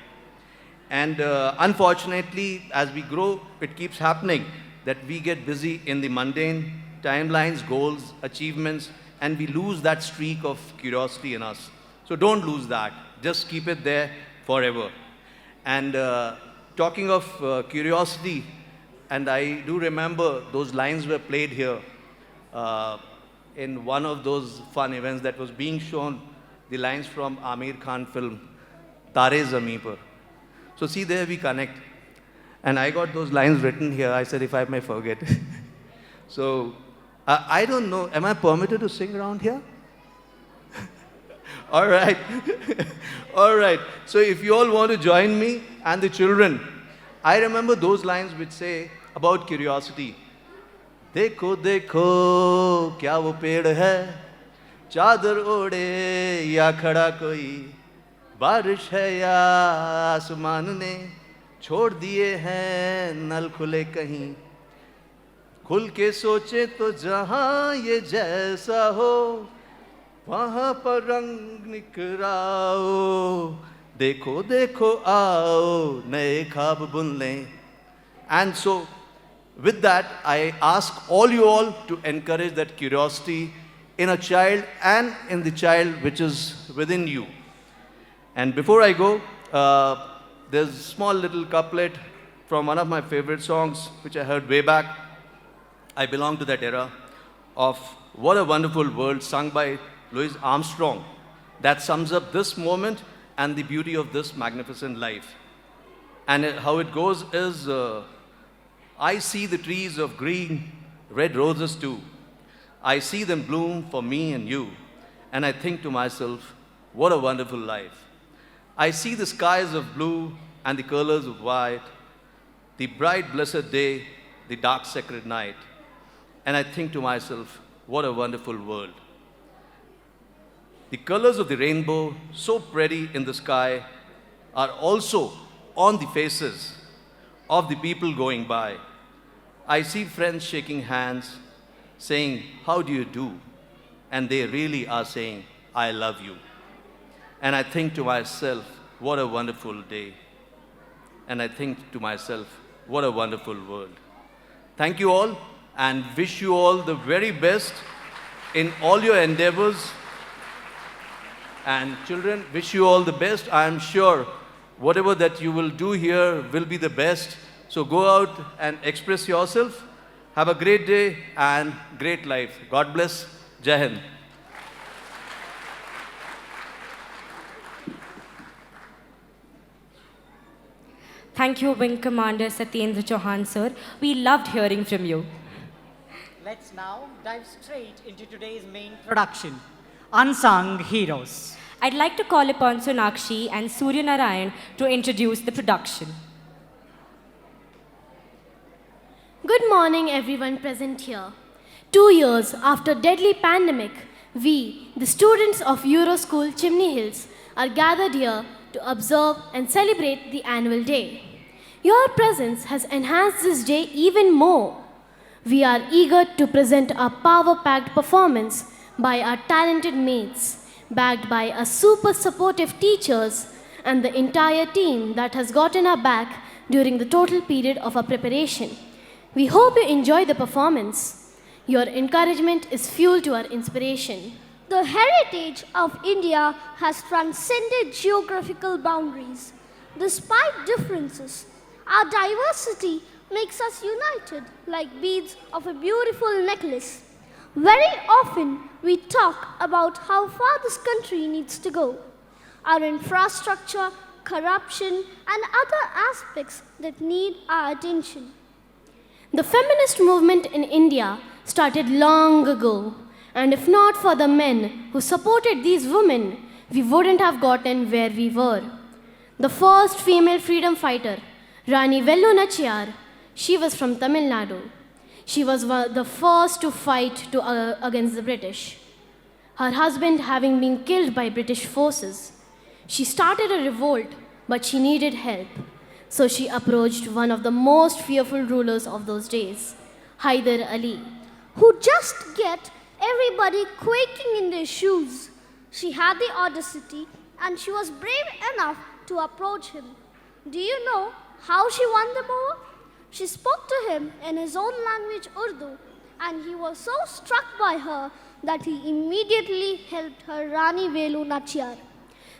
And unfortunately, as we grow, it keeps happening that we get busy in the mundane timelines, goals, achievements, and we lose that streak of curiosity in us. So don't lose that. Just keep it there forever. And talking of curiosity, and I do remember those lines were played here in one of those fun events that was being shown, the lines from Amir Khan film, Tare Zameen Par. So see, there we connect. And I got those lines written here. I said, if I may forget. So I don't know, am I permitted to sing around here? All right. All right. So if you all want to join me and the children, I remember those lines which say about curiosity. देखो देखो क्या वो पेड़ है, चादर ओढ़े या खड़ा कोई, बारिश है या आसमान ने छोड़ दिए हैं नल खुले कहीं, खुल के सोचे तो जहां ये जैसा हो वहां पर रंग निखराओ, देखो देखो आओ नए ख्वाब बुन लें. And so with that, I ask all you all to encourage that curiosity in a child and in the child which is within you. And before I go, there's a small little couplet from one of my favorite songs which I heard way back. I belong to that era of What a Wonderful World, sung by Louis Armstrong, that sums up this moment and the beauty of this magnificent life. And how it goes is, I see the trees of green, red roses too. I see them bloom for me and you. And I think to myself, what a wonderful life. I see the skies of blue and the colors of white, the bright blessed day, the dark sacred night. And I think to myself, what a wonderful world. The colors of the rainbow, so pretty in the sky, are also on the faces of the people going by. I see friends shaking hands, saying, how do you do? And they really are saying, I love you. And I think to myself, what a wonderful day. And I think to myself, what a wonderful world. Thank you all, and wish you all the very best in all your endeavors. And children, wish you all the best. I am sure whatever that you will do here will be the best. So go out and express yourself. Have a great day and great life. God bless. Jai Hind. Thank you, Wing Commander Satyendra Chauhan, sir. We loved hearing from you. Let's now dive straight into today's main production, Unsung Heroes. I'd like to call upon Sonakshi and Surya Narayan to introduce the production. Good morning, everyone present here. 2 years after deadly pandemic, we, the students of Euroschool Chimney Hills, are gathered here to observe and celebrate the annual day. Your presence has enhanced this day even more. We are eager to present our power-packed performance by our talented mates, backed by our super supportive teachers and the entire team that has gotten our back during the total period of our preparation. We hope you enjoy the performance. Your encouragement is fuel to our inspiration. The heritage of India has transcended geographical boundaries. Despite differences, our diversity makes us united like beads of a beautiful necklace. Very often, we talk about how far this country needs to go. Our infrastructure, corruption, and other aspects that need our attention. The feminist movement in India started long ago, and if not for the men who supported these women, we wouldn't have gotten where we were. The first female freedom fighter, Rani Vellu Nachiyar, she was from Tamil Nadu. She was the first to fight against the British. Her husband having been killed by British forces. She started a revolt, but she needed help. So she approached one of the most fearful rulers of those days, Hyder Ali, who just get everybody quaking in their shoes. She had the audacity and she was brave enough to approach him. Do you know how she won them over? She spoke to him in his own language, Urdu, and he was so struck by her that he immediately helped her Rani Velu Nachiyar.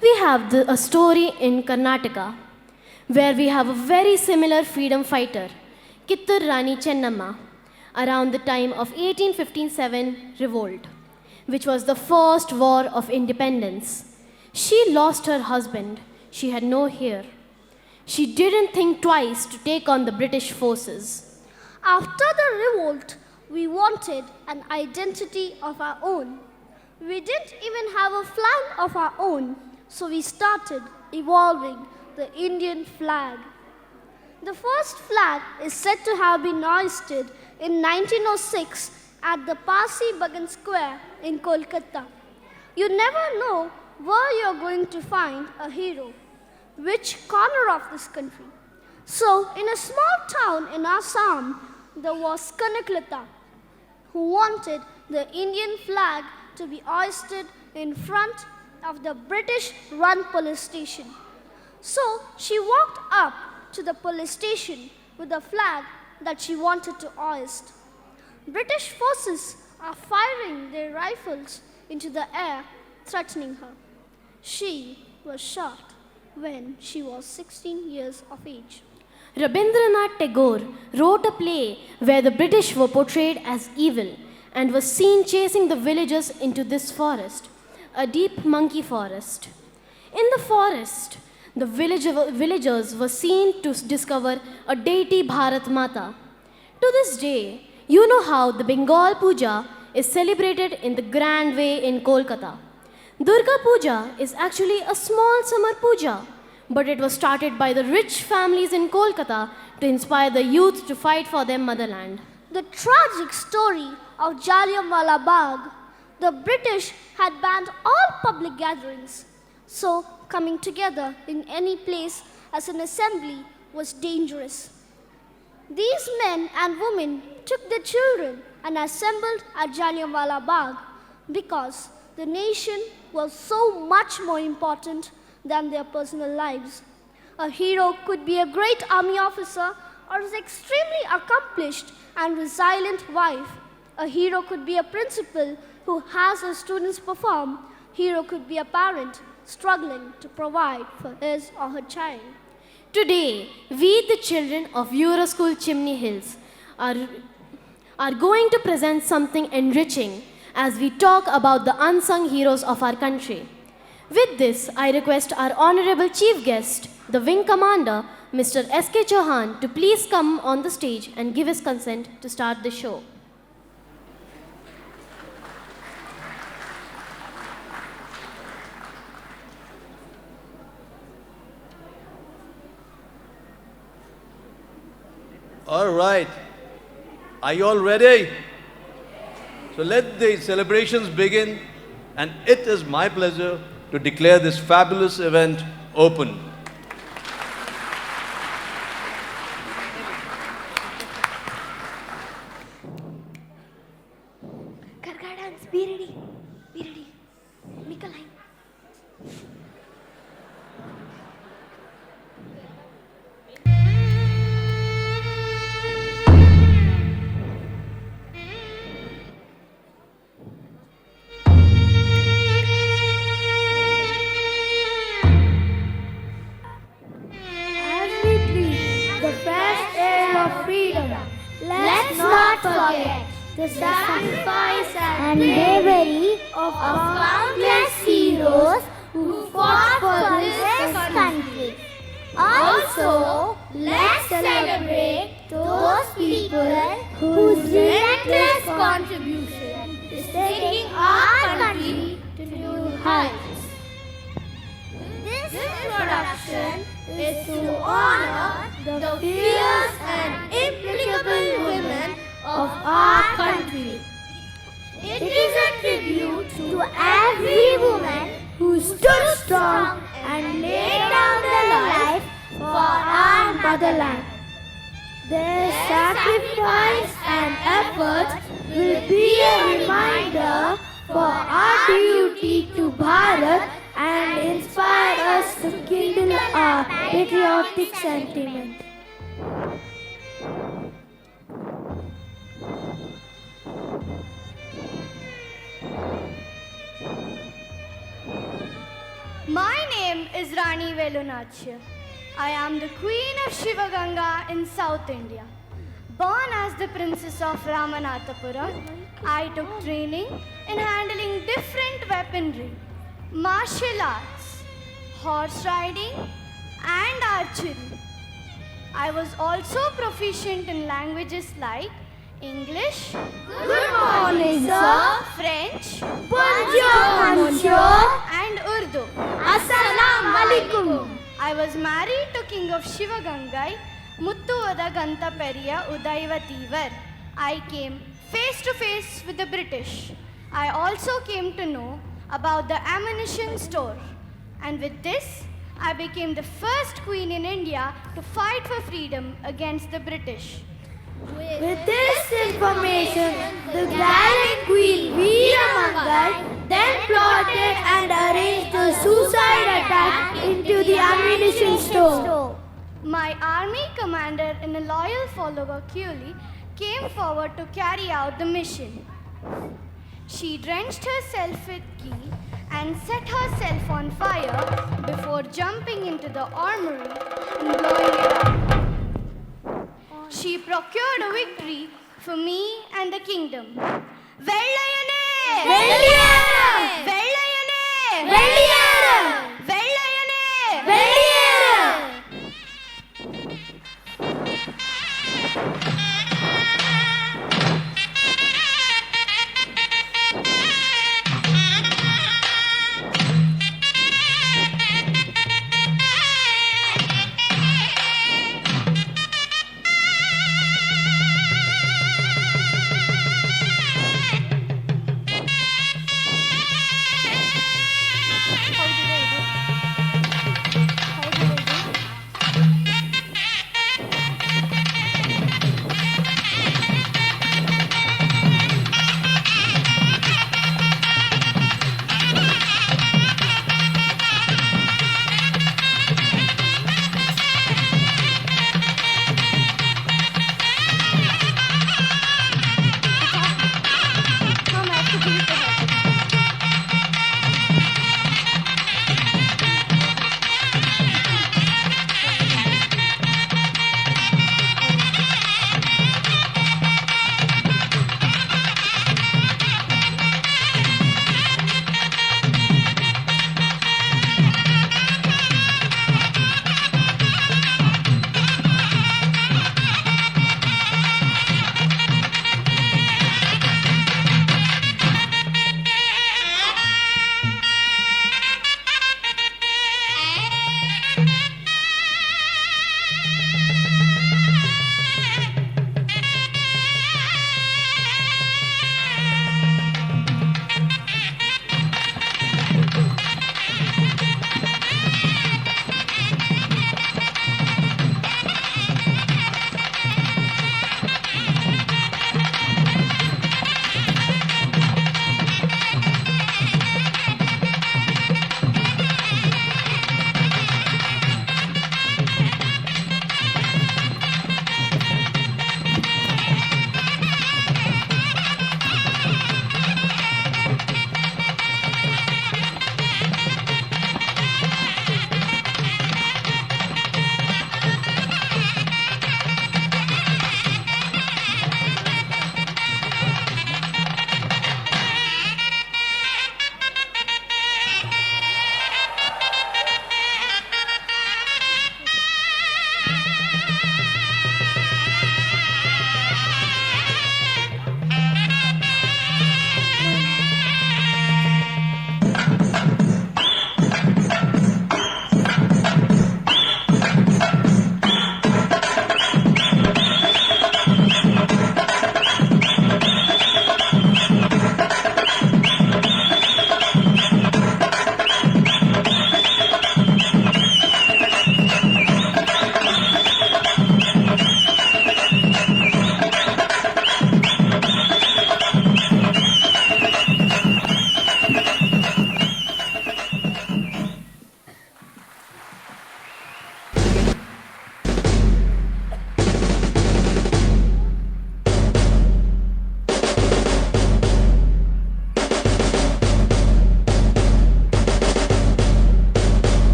We have a story in Karnataka where we have a very similar freedom fighter, Kittur Rani Chennamma, around the time of 1857 revolt, which was the first war of independence. She lost her husband. She had no heir. She didn't think twice to take on the British forces. After the revolt, we wanted an identity of our own. We didn't even have a flag of our own, so we started evolving the Indian flag. The first flag is said to have been hoisted in 1906 at the Pasi Bagan Square in Kolkata. You never know where you're going to find a hero, which corner of this country. So, in a small town in Assam, there was Kanaklata, who wanted the Indian flag to be hoisted in front of the British-run police station. So, she walked up to the police station with a flag that she wanted to hoist. British forces are firing their rifles into the air, threatening her. She was shot when she was 16 years of age. Rabindranath Tagore wrote a play where the British were portrayed as evil and was seen chasing the villagers into this forest, a deep monkey forest. In the forest, the villagers were seen to discover a deity Bharat Mata. To this day, you know how the Bengal Puja is celebrated in the grand way in Kolkata. Durga Puja is actually a small summer puja, but it was started by the rich families in Kolkata to inspire the youth to fight for their motherland. The tragic story of Jallianwala Bagh. The British had banned all public gatherings, so coming together in any place as an assembly was dangerous. These men and women took their children and assembled at Jallianwala Bagh because the nation was so much more important than their personal lives. A hero could be a great army officer or his extremely accomplished and resilient wife. A hero could be a principal who has his students perform. Hero could be a parent struggling to provide for his or her child. Today, we, the children of Euroschool Chimney Hills, are going to present something enriching as we talk about the unsung heroes of our country. With this, I request our honorable chief guest, the Wing Commander, Mr. S.K. Chauhan, to please come on the stage and give his consent to start the show. All right. Are you all ready? So let the celebrations begin, and it is my pleasure to declare this fabulous event open. Be ready. Be ready. Make a line. As we breathe the fresh air of freedom, let's not forget the sacrifice and bravery of countless heroes who fought for this country. Also, let's celebrate those people whose relentless contribution is taking our country to new heights. This introduction is to honor the fierce and implacable women of our country. It is a tribute to every woman who stood strong and laid down their life for our motherland. Their sacrifice and efforts will be a reminder for our duty to Bharat and inspire us to kindle our patriotic sentiment. My name is Rani Velunachya. I am the Queen of Shivaganga in South India. Born as the Princess of Ramanathapuram, I took training in handling different weaponry, martial arts, horse riding, and archery. I was also proficient in languages like English, Good morning, sir. French, Bonjour, monsieur. and Urdu. Assalamu alaikum. I was married to King of Shivagangai, Muttuvada Gantaperiya Udaivathivar. I came face to face with the British. I also came to know about the ammunition store. And with this, I became the first queen in India to fight for freedom against the British. With this information, the gallant Queen Veeramangal then plotted and arranged a suicide attack into the ammunition store. My army commander and a loyal follower, Kuli, came forward to carry out the mission. She drenched herself with ghee and set herself on fire before jumping into the armory and blowing it up. She procured a victory for me and the kingdom. Vellayane! Velliyara! Vellayane! Velliyara! Vellayane! Velliyara!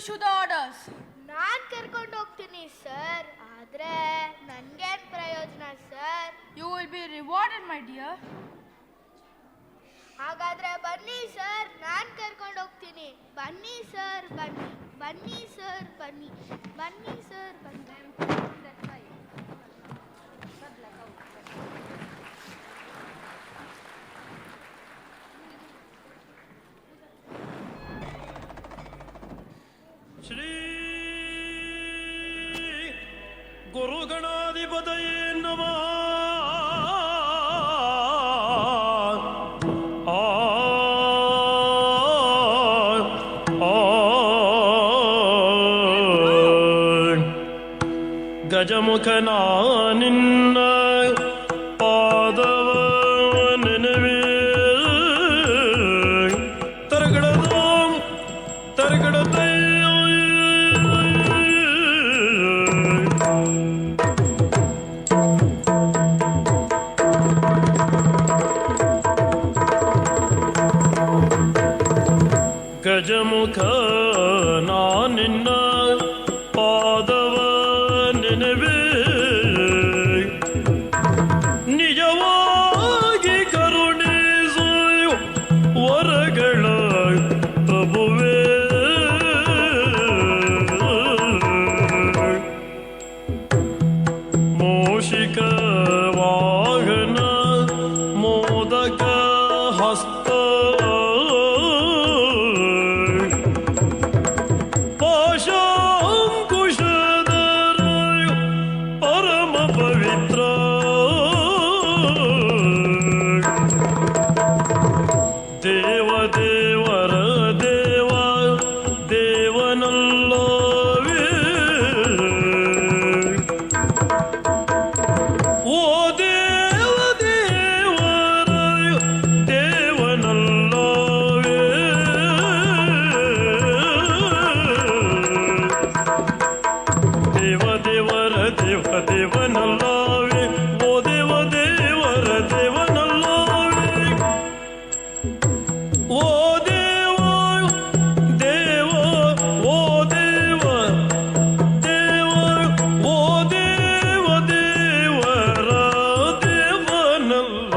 issue the orders. ನಾನ್ ಕರ್ಕೊಂಡು ಹೋಗ್ತೀನಿ sir, ಆದ್ರೆ ನನ್ಗೇನ್ ಪ್ರಯೋಜನ sir? You will be rewarded, my dear. ಹಾಗಾದ್ರೆ ಬನ್ನಿ sir, ನಾನ್ ಕರ್ಕೊಂಡು ಹೋಗ್ತೀನಿ. ಬನ್ನಿ ಸರ್, ಬನ್ನಿ. ಬನ್ನಿ ಸರ್, ಬನ್ನಿ. ಬನ್ನಿ ಸರ್, ಬನ್ನಿ. ಶ್ರೀ ಗುರುಗಣಾಧಿಪತಯೇ ನಮಃ. ಗಜಮುಖನಾ ನಿನ್ನ ಪಾದವ ನೆನವೇ ತರಗಡದ ತರಗಡತೈ ಗಜಮುಖ ನಾ ನಿನ್ನ ಪಾದವ ನೆನವೇ ನಿಜವಾಗಿ ಕರುಣಿಸು ವರಗಳ ಪ್ರಭುವೇ. ಮೂಷಿಕ ವಾಹನ ಮೋದಕ ಹಸ್ತ ಪಾಶಾಂಕುಶಧರ ಪರಮ ಪವಿತ್ರ ದೇವ ದೇವರ ದೇವ ದೇವನಲ್ಲವೇ. ಓ ದೇವ ದೇವರ ದೇವನಲ್ಲವೇ. ದೇವ ದೇವರ ದೇವ ದೇವನಲ್ಲವೇ. ಓ ದೇವ ದೇವರ ದೇವನಲ್ಲವೇ. ಓ ದೇವ ದೇವ ಓ ದೇವ ದೇವ ಓ ದೇವ ದೇವರ ದೇವನಲ್ಲವೇ.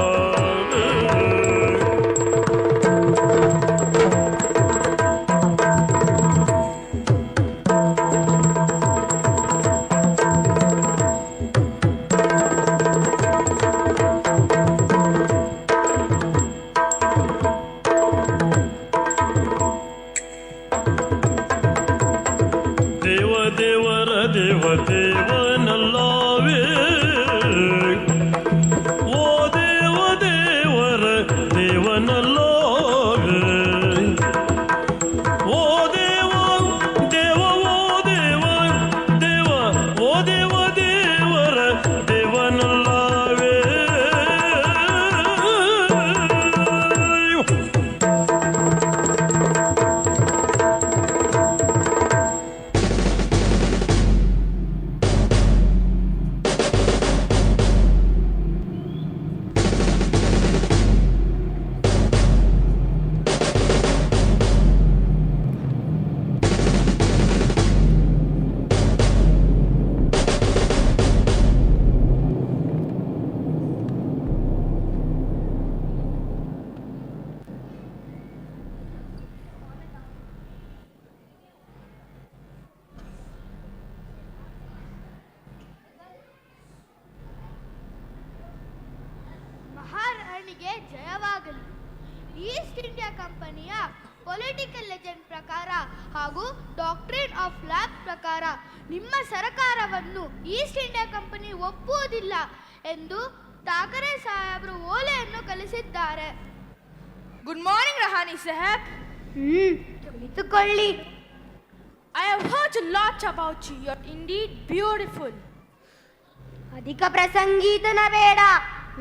ದೇವ ದೇವರ ದೇವ ದೇವನಲ್ಲವೇ. ಓ ದೇವ ದೇವರ ದೇವನಲ್ಲವೇ. ಓ ದೇವ ದೇವ ಓ ದೇವ ದೇವ ಓ ದೇವ ದೇವರ ದೇವನಲ್ಲವೇ. ಮಹಾರಾಣಿಗೆ ಜಯವಾಗಲಿ. ಈಸ್ಟ್ ಇಂಡಿಯಾ ಕಂಪನಿಯ ಪೊಲಿಟಿಕಲ್ ಲೆಜೆಂಡ್ ಪ್ರಕಾರ ಹಾಗೂ ಡಾಕ್ಟ್ರಿನ್ ಆಫ್ ಲ್ಯಾಬ್ ಪ್ರಕಾರ ನಿಮ್ಮ ಸರಕಾರವನ್ನು ಈಸ್ಟ್ ಇಂಡಿಯಾ ಕಂಪನಿ ಒಪ್ಪುವುದಿಲ್ಲ ಎಂದು ಠಾಕರೆ ಸಾಹೇಬರು ಓಲೆಯನ್ನು ಕಳಿಸಿದ್ದಾರೆ. Good morning, Rahani Sahab. ಕುಳಿತುಕೊಳ್ಳಿ. I have heard a lot about you. You're indeed beautiful. ಅಧಿಕ ಪ್ರಸಂಗೀತನ ಬೇಡ,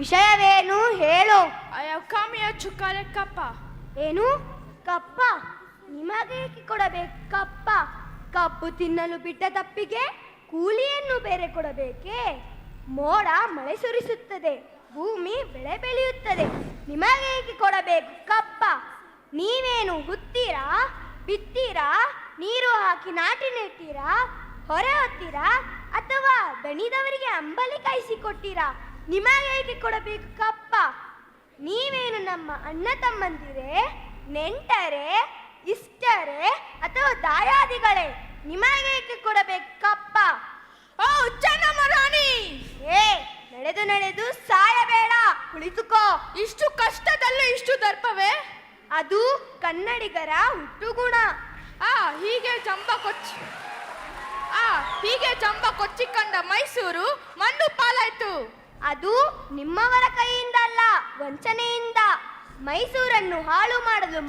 ವಿಷಯವೇನು ಹೇಳು. I have come here to collect kappa. ಏನು ಕಪ್ಪ? ನಿಮಗೆ ಕೊಡಬೇಕು ಕಪ್ಪ? ಕಬ್ಬು ತಿನ್ನಲು ಬಿಟ್ಟ ತಪ್ಪಿಗೆ ಕೂಲಿಯನ್ನು ಬೇರೆ ಕೊಡಬೇಕೇ? ಮೋಡ ಮಳೆ ಸುರಿಸುತ್ತದೆ, ಭೂಮಿ ಬೆಳೆ ಬೆಳೆಯುತ್ತದೆ, ನಿಮಗೆ ಕೊಡಬೇಕು ಕಪ್ಪ? ನೀವೇನು ಹುತ್ತೀರಾ, ಬಿತ್ತೀರಾ, ನೀರು ಹಾಕಿ ನಾಟಿ ನೆಡ್ತೀರಾ, ಹೊರೆ ಹೊತ್ತೀರಾ, ಅಥವಾ ದಣಿದವರಿಗೆ ಅಂಬಲಿ ಕಾಯಿಸಿಕೊಟ್ಟಿರಾ? ನಿಮಗೆ ಹೇಗೆ ಕೊಡಬೇಕು ಕಪ್ಪ? ನೀವೇನು ನಮ್ಮ ಅಣ್ಣ ತಮ್ಮಂದಿರೇ, ನೆಂಟರೇ, ಇಷ್ಟರೇ, ಅಥವಾ ದಾಯಾದಿಗಳೇ? ನಿಮಗೆ ಹೇಗೆ ಕೊಡಬೇಕು ಕಪ್ಪ? ಓ ಚೆನ್ನಮ್ಮ ರಾಣಿ, ನಡೆದು ನಡೆದು ಸಾಯಬೇಡ, ಕುಳಿತುಕೋ. ಇಷ್ಟು ಕಷ್ಟದಲ್ಲೂ ಇಷ್ಟು ದರ್ಪವೇ? ಅದು ಕನ್ನಡಿಗರ ಹುಟ್ಟುಗುಣ. ಹೀಗೆ ಜಂಬ ಕೊಚ್ಚಿಕೊಂಡ ಮೈಸೂರು ಮಣ್ಣು ಪಾಲಾಯ್ತು. ಅದು ನಿಮ್ಮವರ ಕೈಯಿಂದ ಅಲ್ಲ, ವಂಚನೆಯಿಂದ. ಮೈಸೂರನ್ನು ಹಾಳು ಮಾಡಲು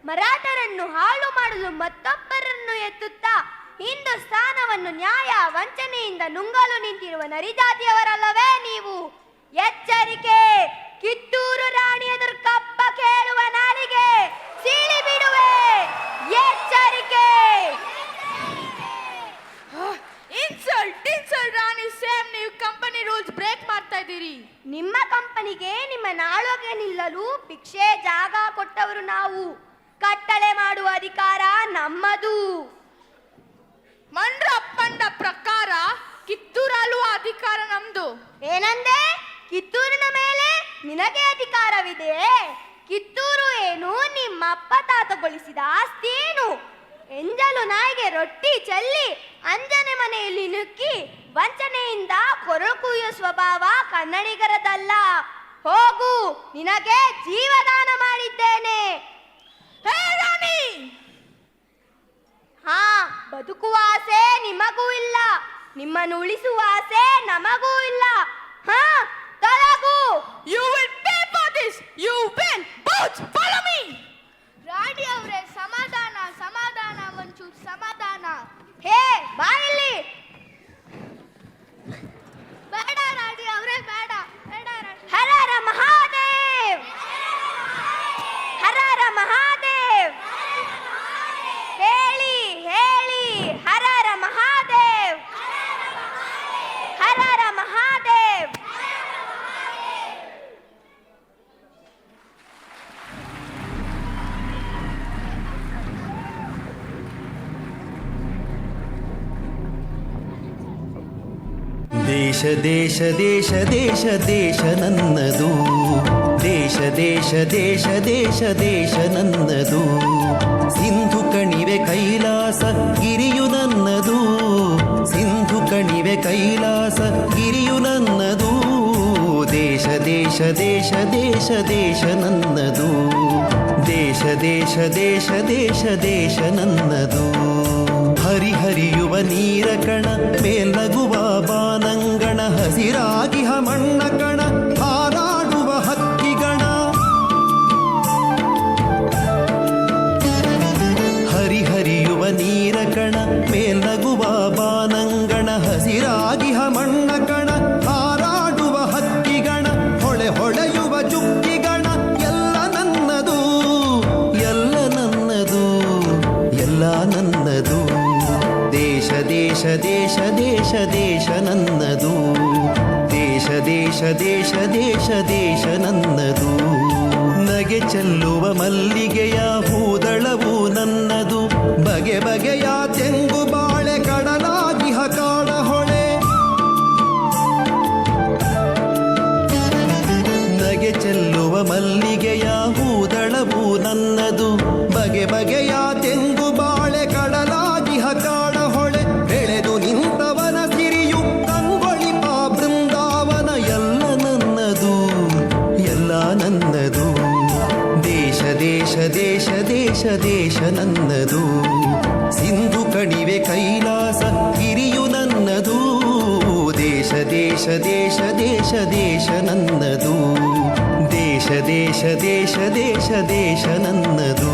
ಮರಾಠರನ್ನು ಹಾಳು ಮಾಡಲು ಮತ್ತೊಬ್ಬರನ್ನು ಎತ್ತುತ್ತಾ ಹಿಂದೂಸ್ಥಾನವನ್ನು ನ್ಯಾಯ ವಂಚನೆಯಿಂದ ನುಂಗಲು ನಿಂತಿರುವ ನರಿಜಾತಿಯವರಲ್ಲವೇ ನೀವು? ಎಚ್ಚರಿಕೆ! ಕಿತ್ತೂರು ರಾಣಿ ಎದುರು ಕಪ್ಪ ಕೇಳುವ ನಾಲಿಗೆ ಸೀಳಿ ಬಿಡುವೆ. ಎಚ್ಚರಿಕೆ! ಇನ್ಸಲ್ಟ್ ರಾಣಿ, ಸೇಮ್ ನೀವು ಕಂಪನಿ ರೂಲ್ಸ್ ಬ್ರೇಕ್ ಮಾಡ್ತಾ ಇದ್ದೀರಿ. ನಿಮ್ಮ ಕಂಪನಿಗೆ ನಿಮ್ಮ ನಾಳೊಗೆ ನಿಲ್ಲಲು ಭಿಕ್ಷೆ ಜಾಗ ಕೊಟ್ಟವರು ನಾವು. ಕಟ್ಟಳೆ ಮಾಡುವ ಅಧಿಕಾರ ನಮ್ಮದು. ಮಂಡ್ರ ಅಪ್ಪಂಡ ಪ್ರಕಾರ ಕಿತ್ತೂರಲ್ಲೂ ಅಧಿಕಾರ ನಮ್ದು. ಏನಂದೆ? ಕಿತ್ತೂರಿನ ಮೇಲೆ ನಿನಗೆ ಅಧಿಕಾರವಿದೆಯೇ? ಕಿತ್ತೂರು ಏನು ನಿಮ್ಮಪ್ಪ ತಾತಗೊಳಿಸಿದ ಆಸ್ತಿ ಏನು? ಎಂಜಲು ನಾಯಿಗೆ ರೊಟ್ಟಿ ಚೆಲ್ಲಿ ಅಂಜನೆ ಮನೆಯಲ್ಲಿ ನುಕ್ಕಿ ವಂಚನೆಯಿಂದ ಕೊರಳು ಕುಯ್ಯುವ ಸ್ವಭಾವ ಕನ್ನಡಿಗರದಲ್ಲ. ಹೋಗು, ನಿನಗೆ ಜೀವದಾನ ಮಾಡಿದ್ದೇನೆ. ಬದುಕುವ ಆಸೆ ನಿಮಗೂ ಇಲ್ಲ, ನಿಮ್ಮನ್ನು ಉಳಿಸುವ ಆಸೆ ನಮಗೂ ಇಲ್ಲ. ತೊಲಗು. You will pay for this. You will. Both follow me. ರಾಣಿ ಅವರೇ, ಸಮಾಧಾನ ಒಂಚೂರು ಸಮಾಧಾನ. ಬಾ ಇಲ್ಲಿ. ಬೇಡ ರಾಣಿ ಅವರೇ, ಬೇಡ. ಹರ ಹರ ಮಹಾದೇವ್, ಹರ ಹರ ಮಹಾದೇವ್. ಹೇಳಿ ಹರ ಹರ ಮಹಾದೇವ್, ಹರ ಹರ ಮಹಾದೇವ್. ದೇಶ ದೇಶ ದೇಶ ದೇಶ ದೇಶ ನನ್ನದು, ದೇಶ ದೇಶ ದೇಶ ದೇಶ ದೇಶ ನನ್ನದು. ಸಿಂಧು ಕಣಿವೆ ಕೈಲಾಸ ಗಿರಿಯು ನನ್ನದು, ಸಿಂಧು ಕಣಿವೆ ಕೈಲಾಸ ಗಿರಿಯು ನನ್ನದು. ದೇಶ ದೇಶ ದೇಶ ದೇಶ ದೇಶ ನನ್ನದು, ದೇಶ ದೇಶ ದೇಶ ದೇಶ ದೇಶ ನನ್ನದು. ಹರಿಹರಿಯುವ ನೀರ ಕಣ, ಮೇಲ್ನಗುವ ಬಾನಂಗಣ, ಹಸಿರಾಗಿ ಮಣ್ಣ ಕಣ, ಹಾರಾಡುವ ಹಕ್ಕಿಗಣ. ಹರಿಹರಿಯುವ ನೀರ ಕಣ, ಮೇಲ್ನಗುವ ಬಾನಂಗಣ, ಹಸಿರಾಗಿ ಮಣ್ಣ ಕಣ, ಹಾರಾಡುವ ಹಕ್ಕಿಗಣ, ಹೊಳೆಯುವ ಚುಕ್ಕಿಗಣ. ಎಲ್ಲ ನನ್ನದು, ಎಲ್ಲ ನನ್ನದು, ಎಲ್ಲ ನನ್ನದು. ದೇಶ ದೇಶ ದೇಶ ದೇಶ ದೇಶ ನನ್ನದು, ದೇಶ ದೇಶ ದೇಶ ದೇಶ ದೇಶ ನನ್ನದು. ನಗೆ ಚೆಲ್ಲುವ ಮಲ್ಲಿಗೆಯ ಹೂದಳವು ನನ್ನದು, ಬಗೆ ಬಗೆಯ ತೆಂಗು ಬಾಳೆ ಕಡಲಾಗಿ ಕಾಡ ಹೊಳೆ. ನಗೆ ಚೆಲ್ಲುವ ಮಲ್ಲಿಗೆಯ ಹೂದಳವು ನನ್ನದು, ಬಗೆ ಬಗೆಯ ತೆಂಗು ಬಾಳೆ ಕಡಲಾಗಿ ಕಾಡ ಹೊಳೆ. ಬೆಳೆದು ನಿಂತವನ ಸಿರಿಯು ಕಂಗೊಳಿಪ ಬೃಂದಾವನ. ಎಲ್ಲ ನನ್ನದು, ಎಲ್ಲ ನನ್ನದು. ದೇಶ ದೇಶ ದೇಶ ದೇಶ ದೇಶ ನನ್ನದು, ಸಿಂಧು ಕಣಿವೆ ಕೈಲಾಸ ಗಿರಿಯು ನನ್ನದು. ದೇಶ ದೇಶ ದೇಶ ದೇಶ ದೇಶ ನನ್ನದು, ದೇಶ ದೇಶ ದೇಶ ದೇಶ ದೇಶ ನನ್ನದು.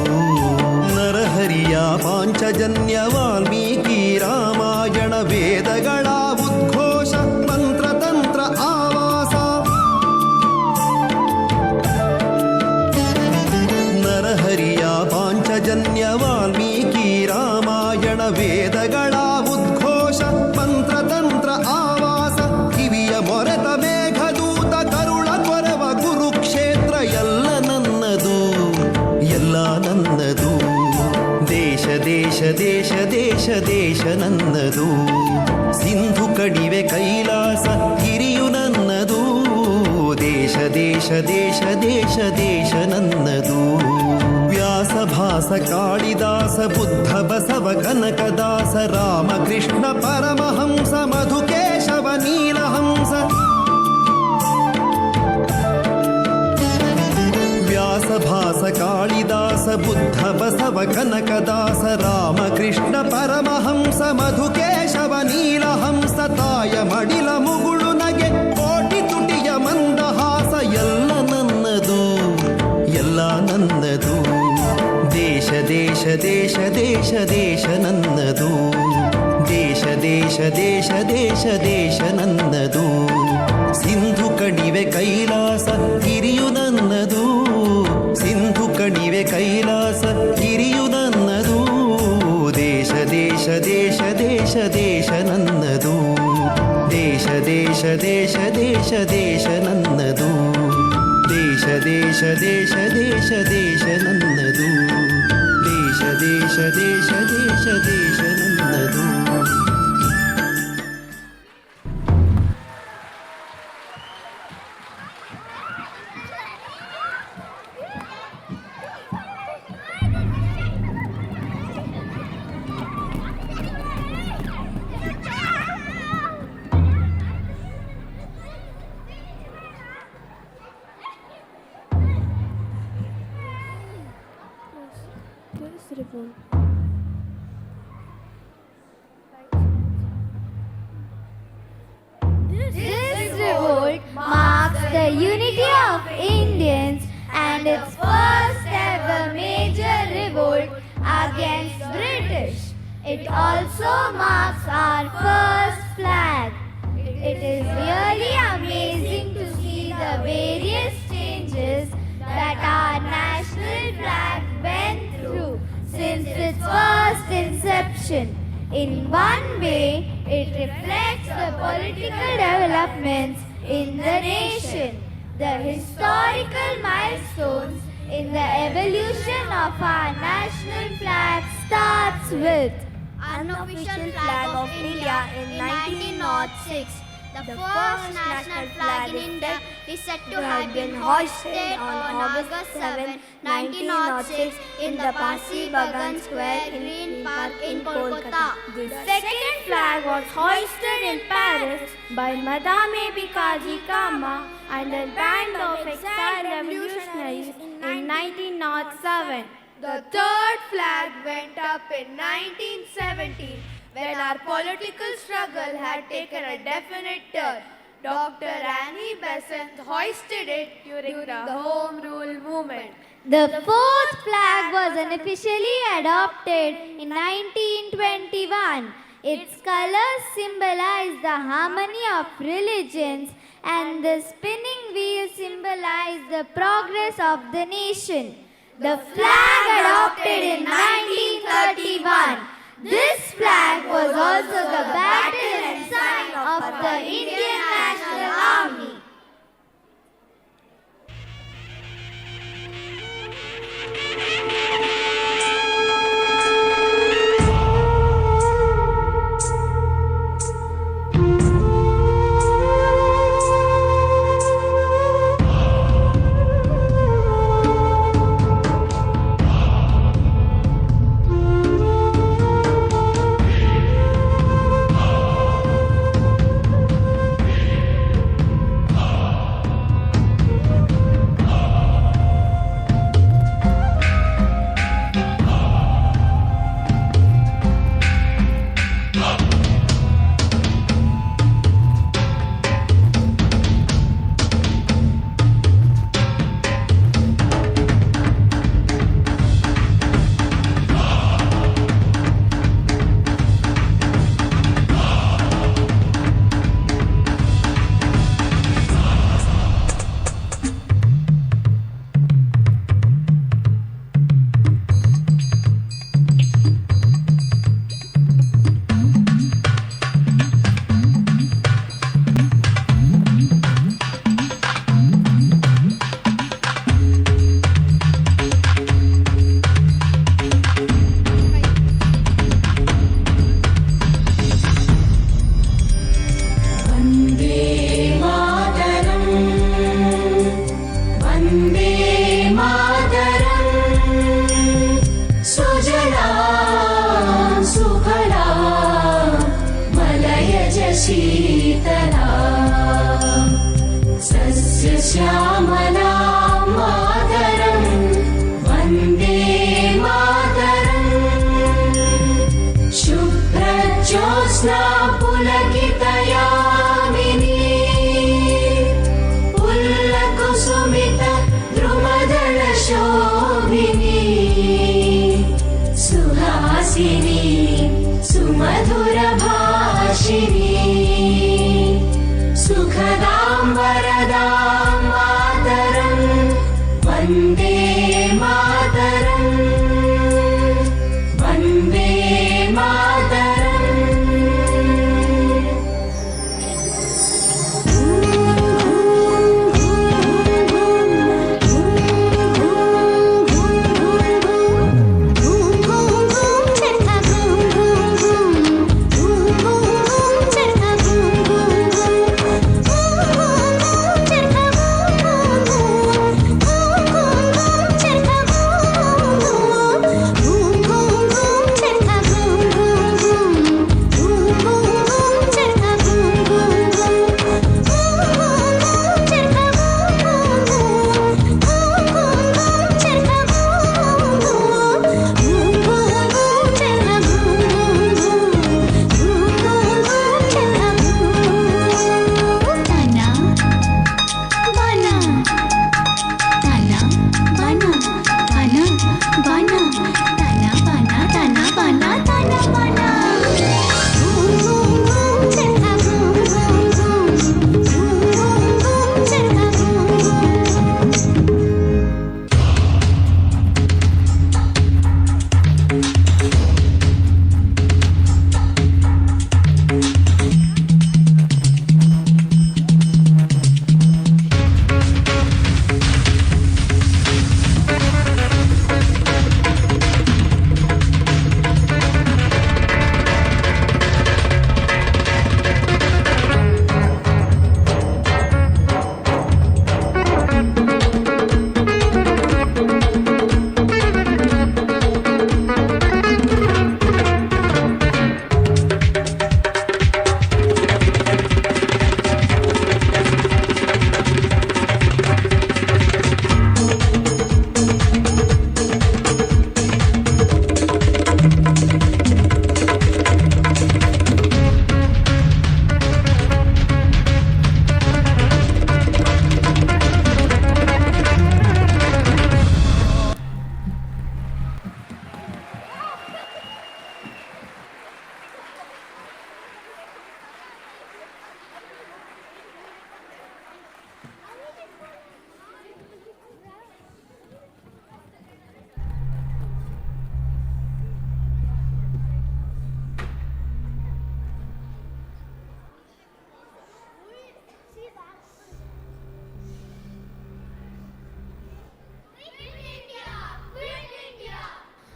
ನರಹರಿಯ ಪಾಂಚಜನ್ಯ ವಾಲ್ಮೀಕಿ ರಾಮಾಯಣ ವೇದಗಳ ಉದ್ಘೋಷ ಮಂತ್ರತಂತ್ರ ಆವಾಸ. ನರಹರಿಯ ಪಾಂಚಜನ್ಯ ವಾಲ್ಮೀಕಿ ರಾಮಾಯಣ ವೇದಗಳ ಉದ್ಘೋಷ ಮಂತ್ರತಂತ್ರ ಆವಾಸ. ಕಿವಿಯ ಮೊರೆತ ಮೇಘದೂತ ಕರುಳ ಕೊರವ ಕುರುಕ್ಷೇತ್ರ. ಎಲ್ಲ ನನ್ನದು, ಎಲ್ಲ ನನ್ನದು. ದೇಶ ದೇಶ ದೇಶ ದೇಶ ದೇಶ ನನ್ನದು ಸಿಂಧು ಕಣಿವೆ ಕೈಲಾಸ ಗಿರಿಯು ನನ್ನದು ದೇಶ ದೇಶ ದೇಶ ದೇಶ ದೇಶ ನನ್ನದು ವ್ಯಾಸ ಭಾಸ ಕಾಳಿದಾಸ ಬುದ್ಧ ಬಸವ ಕನಕದಾಸ ರಾಮಕೃಷ್ಣ ಪರಮಹಂಸ ಮಧುಕೇಶವ ನೀಲಹಂಸ ವ್ಯಾಸ ಭಾಸ ಕಾಳಿದಾಸ ಬುದ್ಧ ಬಸವ ಕನಕದಾಸ ರಾಮಕೃಷ್ಣ ಪರಮಹಂಸ ಮಧುಕೇಶವ ನೀಲಹಂಸ ತಾಯ ಮಡಿಲ ಮುಗುಳು ನಗೆ ಕೋಟಿ ತುಟಿಯ ಮಂದಹಾಸ ಎಲ್ಲ ನನ್ನದು ಎಲ್ಲ ನನ್ನದು ದೇಶ ದೇಶ ದೇಶ ದೇಶ ದೇಶ ನನ್ನದು ದೇಶ ದೇಶ ದೇಶ ದೇಶ ದೇಶ ನನ್ನದು ಸಿಂಧು ಕಣಿವೆ ಕೈಲಾಸ ಗಿರಿಯು ನನ್ನದು ಸಿಂಧು ಕಣಿವೆ ಕೈಲಾಸ ಗಿರಿಯು ನನ್ನದು ದೇಶ ದೇಶ ದೇಶ ದೇಶ ದೇಶ ನನ್ನದು ದೇಶ ದೇಶ ದೇಶ ದೇಶ ದೇಶ ನನ್ನದು ದೇಶ ದೇಶ ದೇಶ ದೇಶ ದೇಶ ನನ್ನದು ದೇಶ ದೇಶ ದೇಶ ದೇಶ ದೇಶ ನನ್ನದು This revolt marks the unity of Indians and its first ever major revolt against British. It also marks our first flag. It is really amazing to see the various changes that our national flag went through since its first inception. In one way, it reflects the political developments in the nation. The historical milestones in the evolution of our national flag starts with Unofficial flag of India in 1906. The first national flag in India is said to have been hoisted on August 7, 1906 in the Pasi Bagan Square Green Park in Kolkata. The second flag was hoisted in Paris by Madame Bikaji Kama and a band of exiled revolutionaries in 1907. The third flag went up in 1917 when our political struggle had taken a definite turn. Dr. Annie Besant hoisted it during the Home Rule movement. The fourth flag was unofficially adopted in 1921. Its colors symbolize the harmony of religions and the spinning wheel symbolized the progress of the nation. The flag adopted in 1931. This flag was also the battle and sign of the Indian National Army. मातरम् सुजलां सुफलां मलयज शीतलां सस्यश्यामलां मातरं वन्दे मातरम् शुभ्रज्योत्स्ना पुलकितयामिनी पुल्लकुसुमित द्रुमदलशोभिनी सुहासिनी सुमधुरभाषिणी सुखदां वरदां मातरं वन्दे मातरम् वन्दे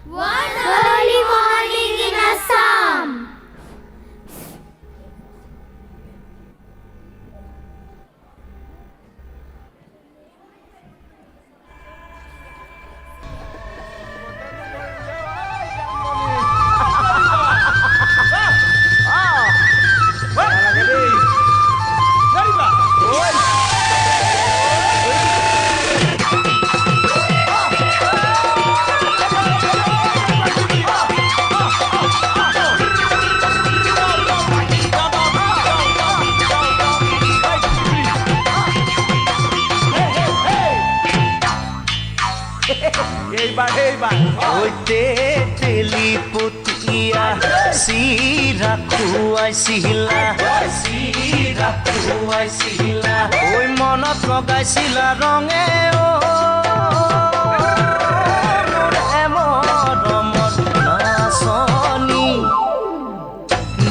One early morning in Assam. Oite teliputiya sira kuai sila oi monot lagaisila ronge o emoromor nasoni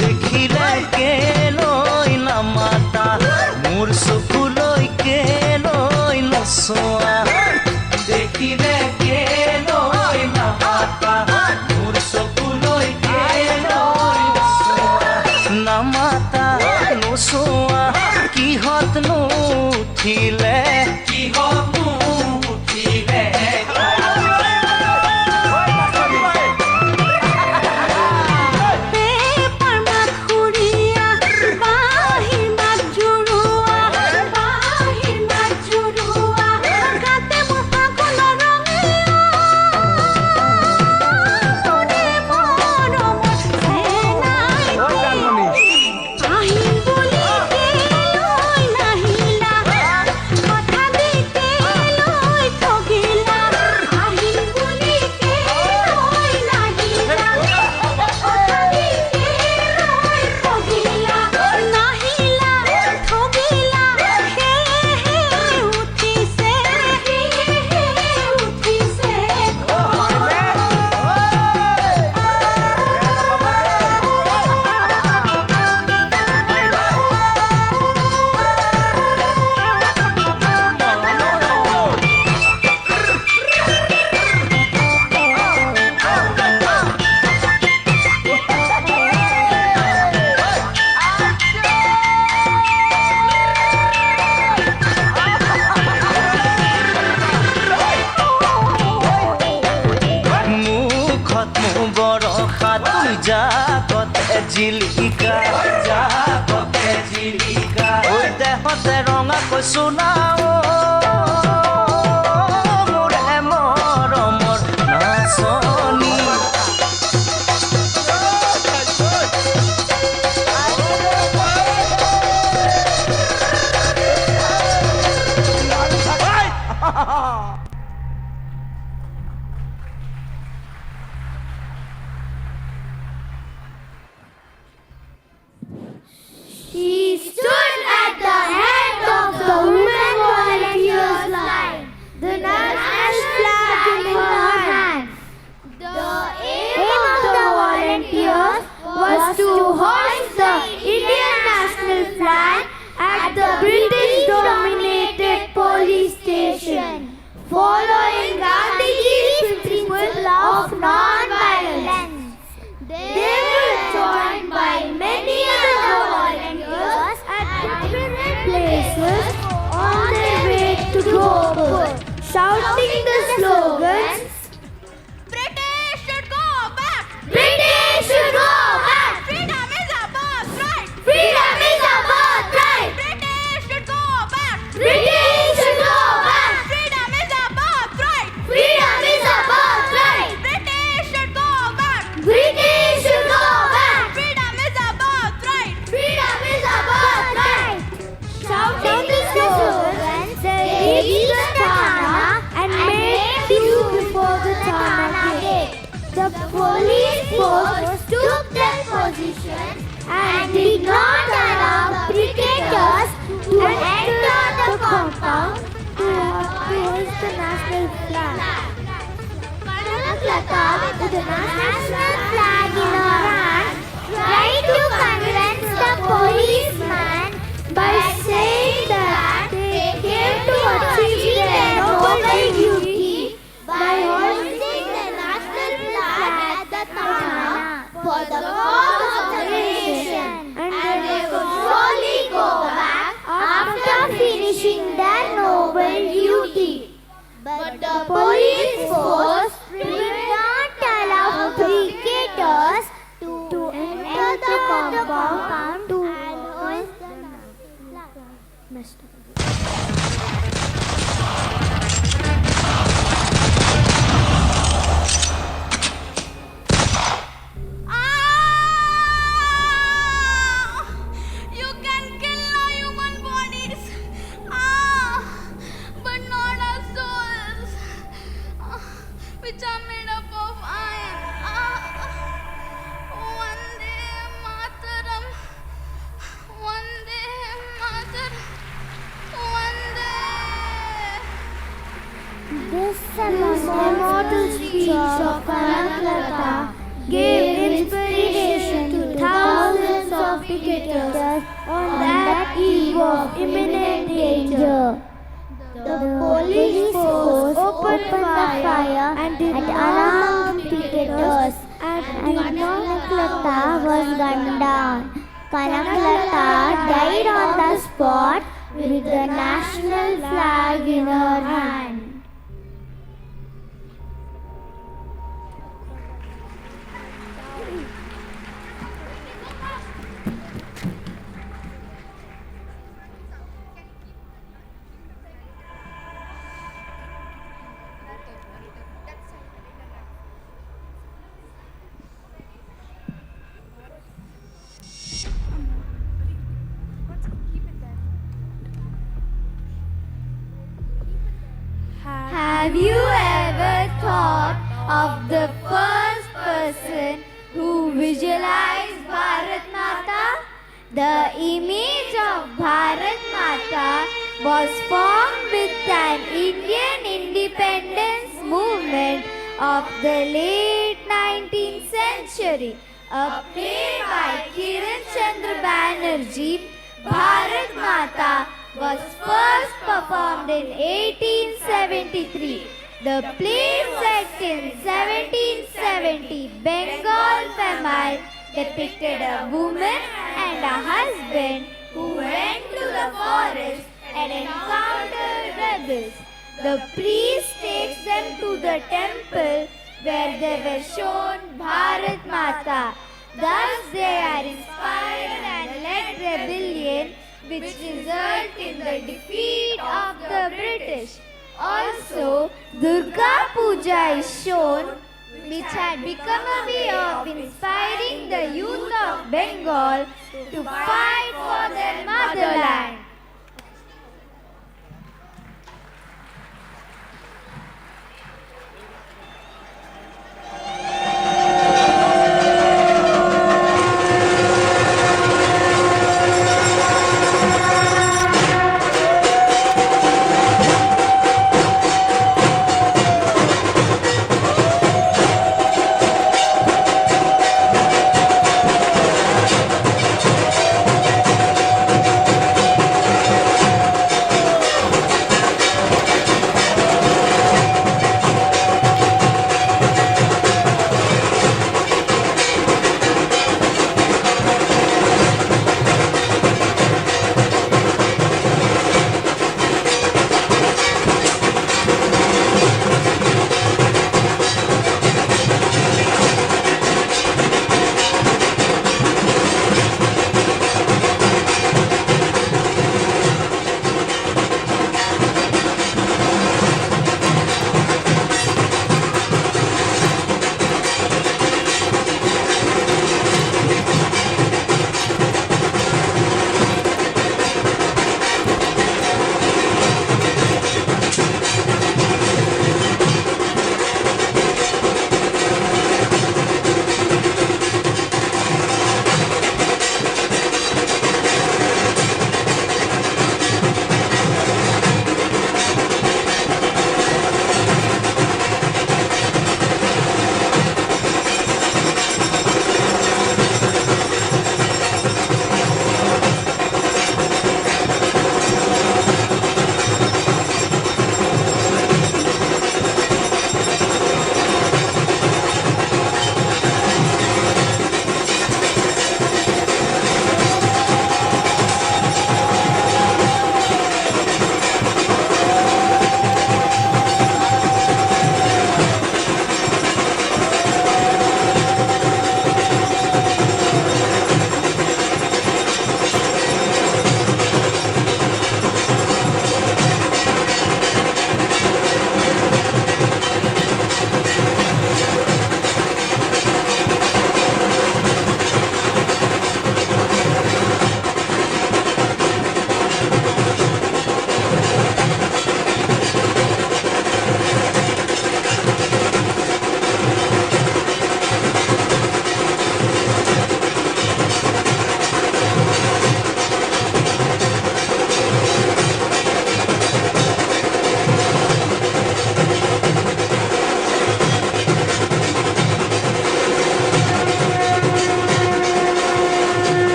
dekhile keloi namata mur sukuloi keloi nasoa dekhile keloi namata mur sukuloi keloi nasoa namata nosoa kihot nu uthile জিলিকা যা পকে জিলিকা ঐ দেহতে ৰঙা কৈছো না মোৰ মৰমৰ নাচনী He stood at the head of the women volunteers line, the national flag in her hand. The aim of the volunteers was to hoist the Indian national flag at the British-dominated police station, following Gandhiji's principle of non-violence. They were joined by many other volunteers at different places on their way to Gopur, shouting the slogans, British should go back! British should go back! Freedom is our birthright! Freedom is our birthright! British should go back! British should go back! Freedom is our birthright! Freedom is our birthright! British should go back! British should go back! Freedom is our birthright! Freedom is our birthright! Shouting the slogans, they reached the Thana and made queue before the Thana gate. The police force took their position and did not allow cricketers to enter the compound to hoist the national flag. Kanaklata, with the national flag in her hand, tried to convince the policeman by saying that they came to achieve their noble duty by hoisting the national flag at the Thana for the cause of the nation, and they could surely go back after finishing their noble duty. But the police force did not allow cricketers to enter the compound to hoist the national flag. You can kill our human bodies, but not our souls, which are made up of iron. Vande Mataram, Vande Mataram, Vande. This immortal speech of Kanaklata gave inspiration to thousands of cricketers on that eve of imminent danger. The police force opened fire and did unarmed cricketers, and Kanaklata was gunned down. Kanaklata died on the spot with the national flag in her hand. Have you ever thought of the first person who visualized Bharat Mata? The image of Bharat Mata was formed with an Indian independence movement of the late 19th century. A play by Kiran Chandra Banerjee, Bharat Mata was first performed in 1873. The play set in 1770 Bengal famine depicted a woman and a husband who went to the forest and encountered rebels. The priest takes them to the temple where they were shown Bharat Mata. Thus they are inspired and led rebellion, which result in the defeat of the British. Also, Durga Puja is shown, which had become a way of inspiring the youth of Bengal to fight for their motherland.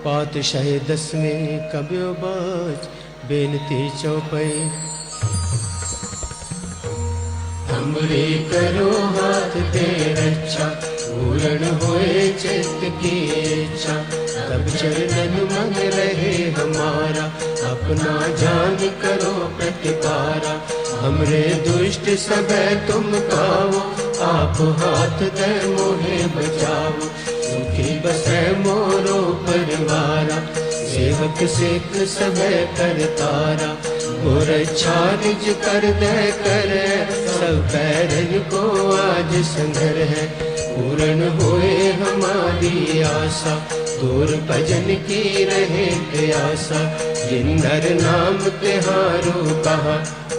पातशाही दसवें कब्यो बाज बेनती चौपाई हमरे करो हाथ दे रक्षा पूर्ण होए चित्त की इच्छा तब चरणन मन रहे हमारा अपना जान करो प्रतिकारा हमरे दुष्ट सब तुम काओ आप हाथ दे मोहे बचाओ सुखी बसे मोरो परिवारा सेवक सिख सब करतारा और अच्छा निज कर दे करे सब पैरन को आज संघर है पूर्ण होए हमारी आशा दूर भजन की रहे प्यासा जिंदर नाम तिहारो कहा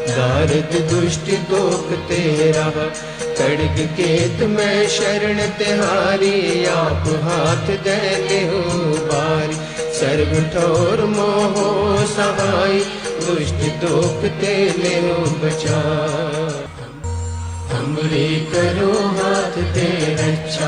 दारद दुष्ट दोख तेरा कड़ग केत में शरण तिहारी आप हाथ दे हो बारी सर्व ठोर मोहो सहाय दुष्ट दोख तेले हो बचा हमरे करो हाथ दे रक्षा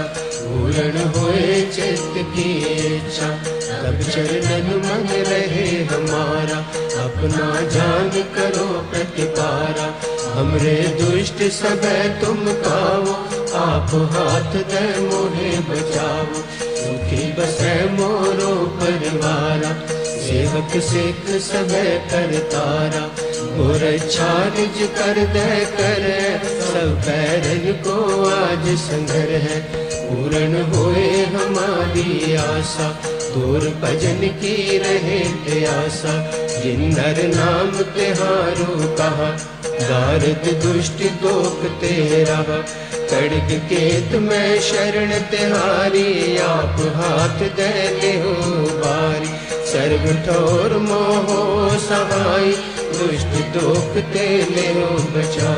पूर्ण होए चित्त की इच्छा, तब चरणन मन रहे हमारा, अपना जान करो प्रतिपारा। हमरे दुष्ट सब तुम कावो, आप हाथ दे मोहे बचाओ। सुखी बसे मोरो परिवारा, सेवक सिख सब करतारा। और अच्छा निज कर दे करे, सब पैरन को आज संगर है। पूर्ण होए हमारी आशा, तोर भजन की रहे प्यासा। जिन नर नाम तिहारो कहा, दारद दुष्ट दोख तेरा। खड्ग केत में शरण तिहारी, आप हाथ दे हो बारी। सर्व ठोर मोहो सहाय, दुष्ट दोख ते हो बचा।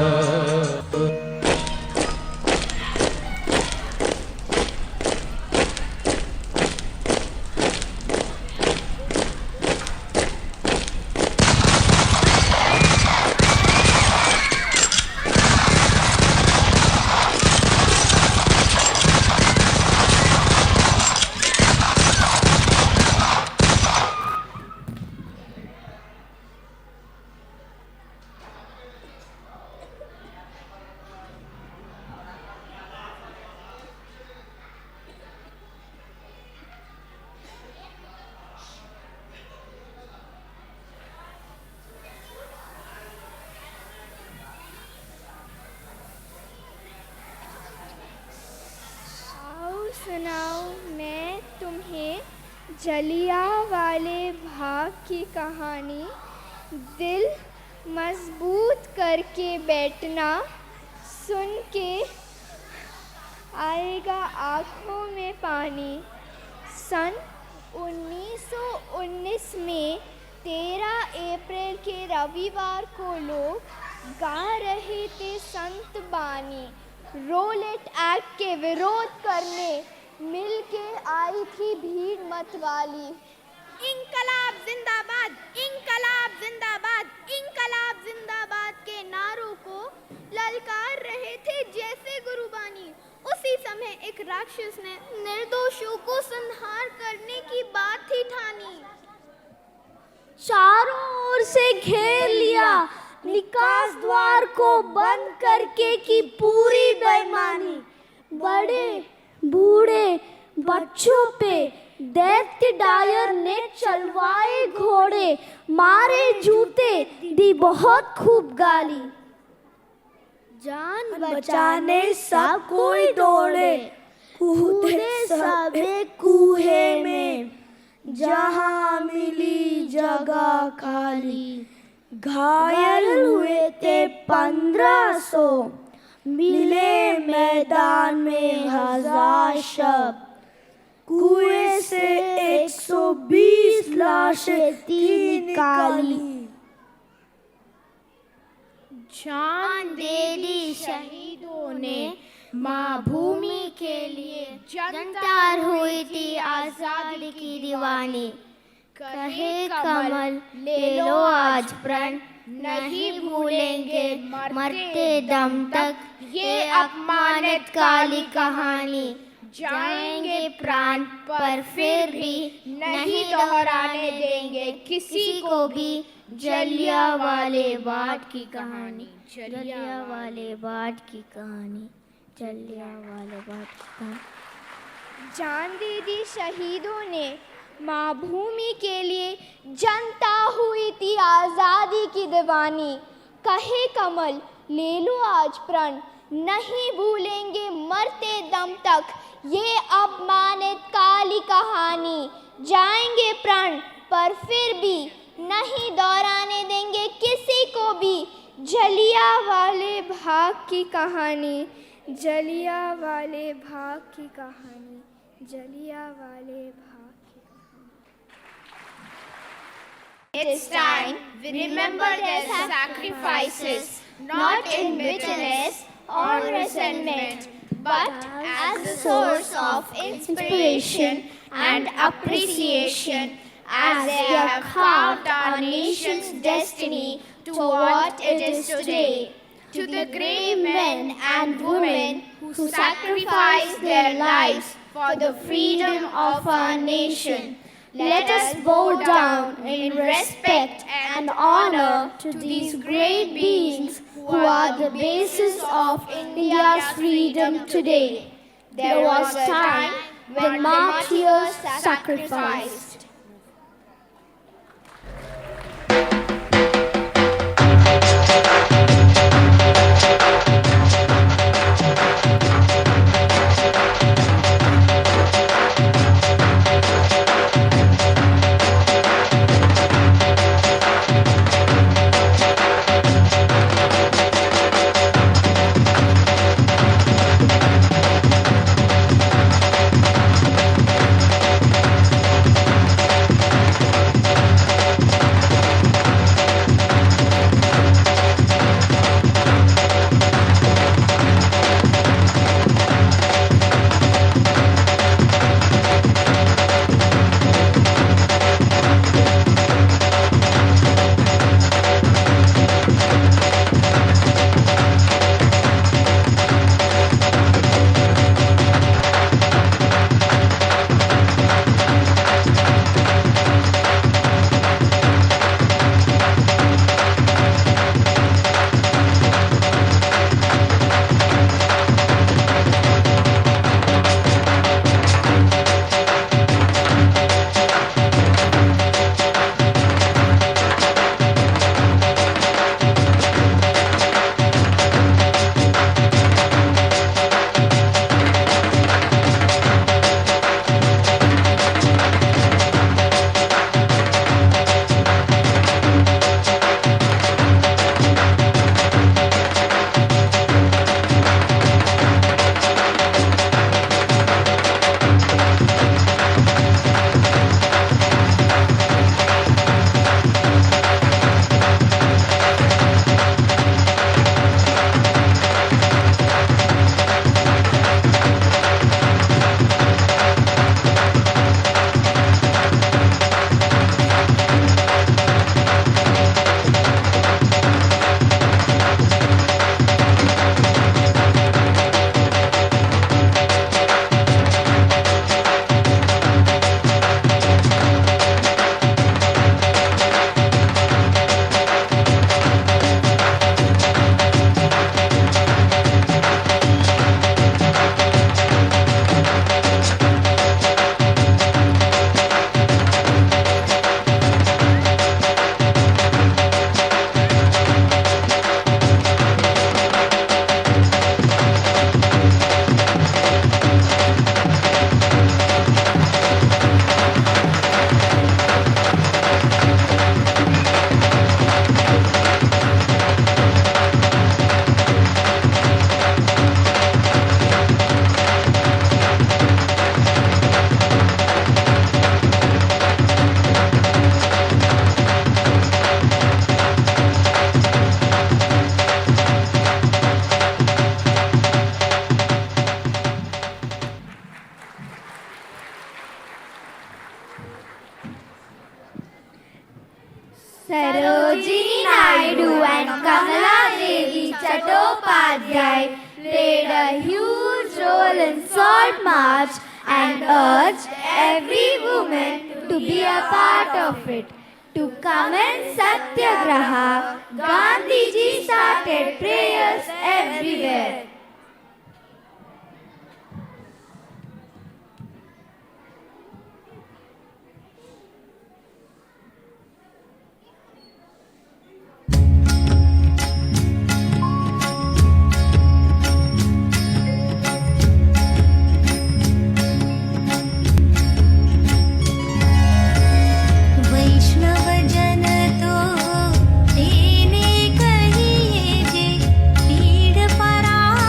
सुनाओ मैं तुम्हें जलियांवाले बाग की कहानी। दिल मजबूत करके बैठना, सुन के आएगा आँखों में पानी। सन 1919 में 13 अप्रैल के रविवार को लोग गा रहे थे संत बानी। रोलेट एक्ट के विरोध करने मिलके आई थी भीड़ मतवाली। इंकलाब जिंदाबाद, इंकलाब जिंदाबाद, इंकलाब जिंदाबाद के नारों को ललकार रहे थे जैसे गुरुबानी। उसी समय एक राक्षस ने निर्दोषों को संहार करने की बात ही ठानी। चारों ओर से घेर लिया, निकास द्वार को बंद करके की पूरी बेईमानी। बड़े बूढ़े बच्चों पे दैत्य डायर ने चलवाए घोड़े, मारे जूते, दी बहुत खूब गाली। जान बचाने सब कोई दौड़े, कूदे सबे कुएं में, जहां मिली जगह खाली। घायल हुए थे 1500, मिले मैदान में 1000 शव। कुएं से 120 लाशें थी निकाली। जान दे दी शहीदों ने माँ भूमि के लिए, जनता हुई थी आजादी की दीवानी। कहे कमल ले लो आज प्रण, नहीं भूलेंगे मरते दम तक ये अपमानित काली कहानी। जाएंगे प्राण पर फिर भी नहीं दोहराने देंगे किसी को भी जलियांवाले बाग की कहानी। जलियांवाले बाग की कहानी, जलियांवाले बाग की कहानी। जान दे दी शहीदों ने माँ भूमि के लिए, जनता हुई थी आज़ादी की दीवानी। कहे कमल ले लो आज प्रण, नहीं भूलेंगे मरते दम तक ये अपमानित काली कहानी। जाएंगे प्राण पर फिर भी नहीं दोहराने देंगे किसी को भी जलियांवाले बाग की कहानी। जलियांवाले बाग की कहानी, जलियांवाले बाग। It's time we remember their sacrifices, not in bitterness or resentment, but as a source of inspiration and appreciation, as they have carved our nation's destiny to what it is today. To the brave men and women who sacrificed their lives for the freedom of our nation. Let us bow down in respect and honor to these great beings who are the basis of India's freedom today. There was a time when martyrs sacrificed. Sarojini Naidu and Kamala Devi Chattopadhyay played a huge role in Salt March and urged every woman to be a part of it. To commence Satyagraha, Gandhiji started prayers everywhere. पीड़ परा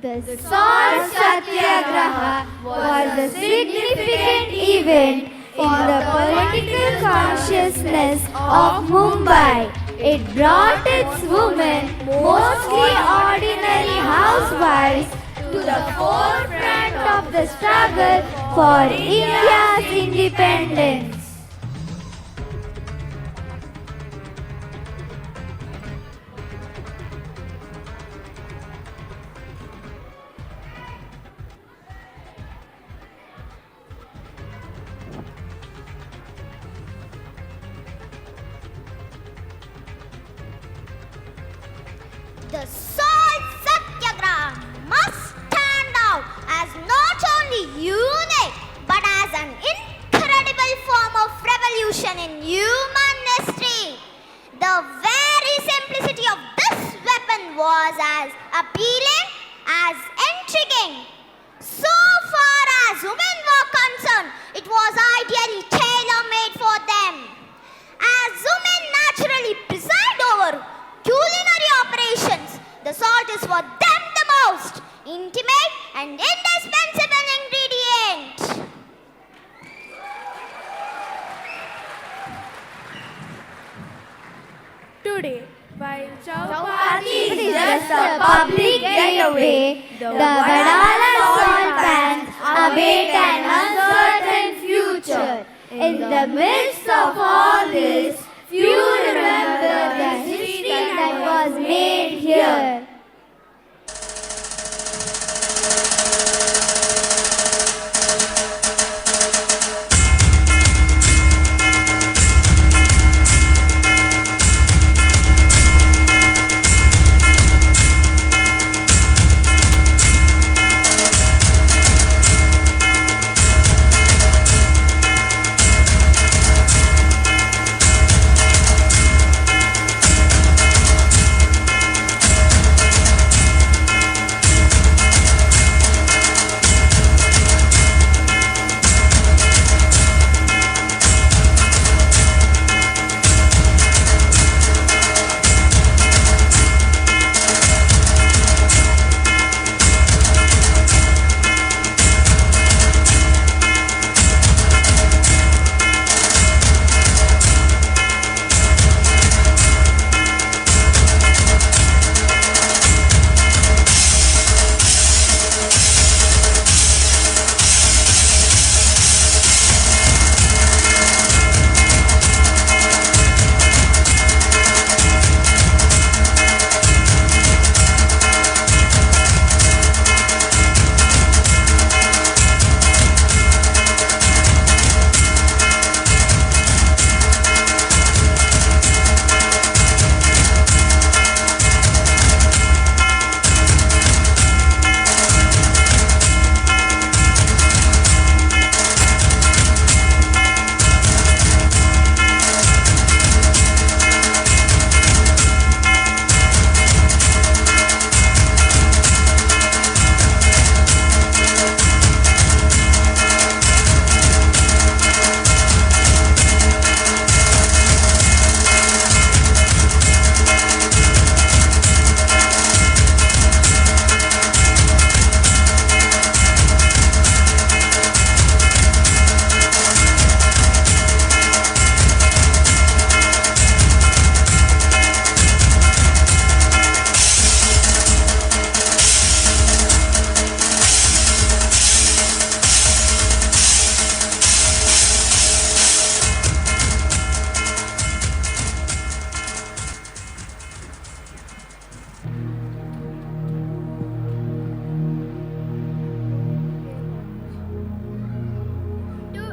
The Salt Satyagraha was a significant event in the political consciousness of Mumbai. It brought its women, mostly ordinary housewives, to the forefront of the struggle for India's independence. The Salt Satyagraha must stand out as not only unique but as an incredible form of revolution in human history. The very simplicity of this weapon was as appealing as intriguing. So far as women were concerned, it was ideally tailor-made for them. As women naturally preside over culinary operations, the salt is for them the most intimate and indispensable ingredient. Today, while Chapati is just a public getaway, the Vadala salt pans await an uncertain future. In the midst of all this, few remember the history that was made here.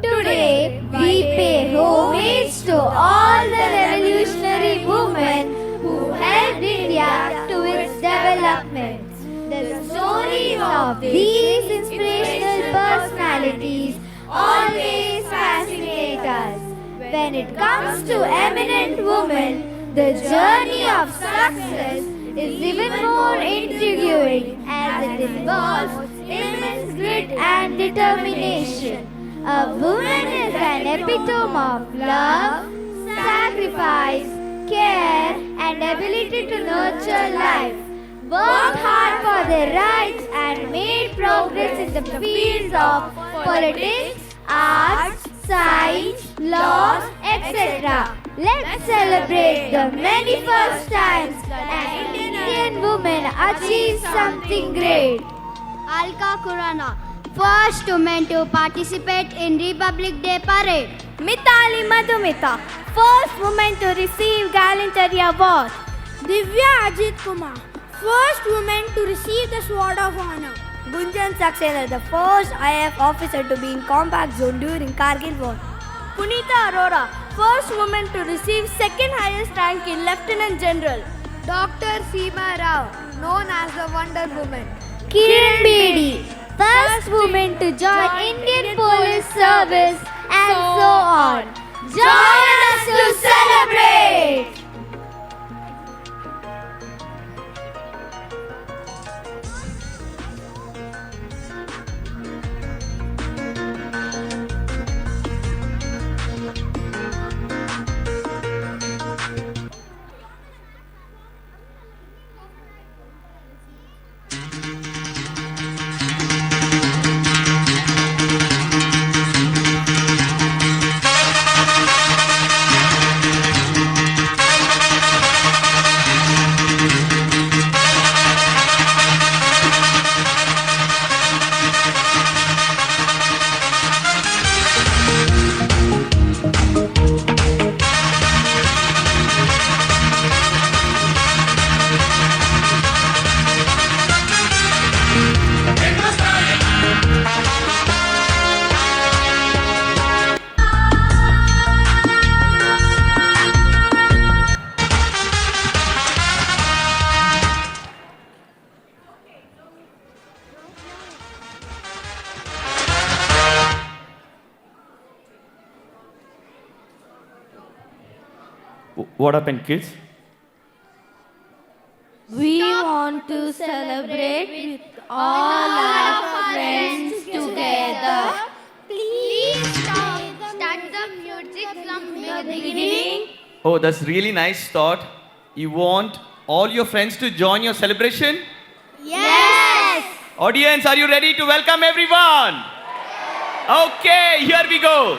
Today, we pay homage to all the revolutionary women who helped India to its development. The stories of these inspirational personalities always fascinate us. When it comes to eminent women, the journey of success is even more intriguing as it involves immense grit and determination. A woman is an epitome of love, sacrifice, care, and ability to nurture life. worked hard for their rights and made progress in the fields of politics, arts, science, laws, etc. Let's celebrate the many first times an Indian woman achieved something great. Alka Kurana, first woman to participate in Republic Day Parade. Mitali Madhumita, first woman to receive Gallantry Award. Divya Ajit Kumar, first woman to receive the Sword of Honor. Gunjan Saxena, the first IF officer to be in combat zone during Kargil War. Punita Arora, first woman to receive second highest rank in Lieutenant General. Dr. Seema Rao, known as the Wonder Woman. Kiran Bedi, first woman to join Indian Police Service, and so on. Join us to celebrate! What happened, kids? We want to celebrate with all our friends together. Please start the music from the beginning. Oh, that's really nice thought. You want all your friends to join your celebration? Yes! Audience, are you ready to welcome everyone? Okay, here we go.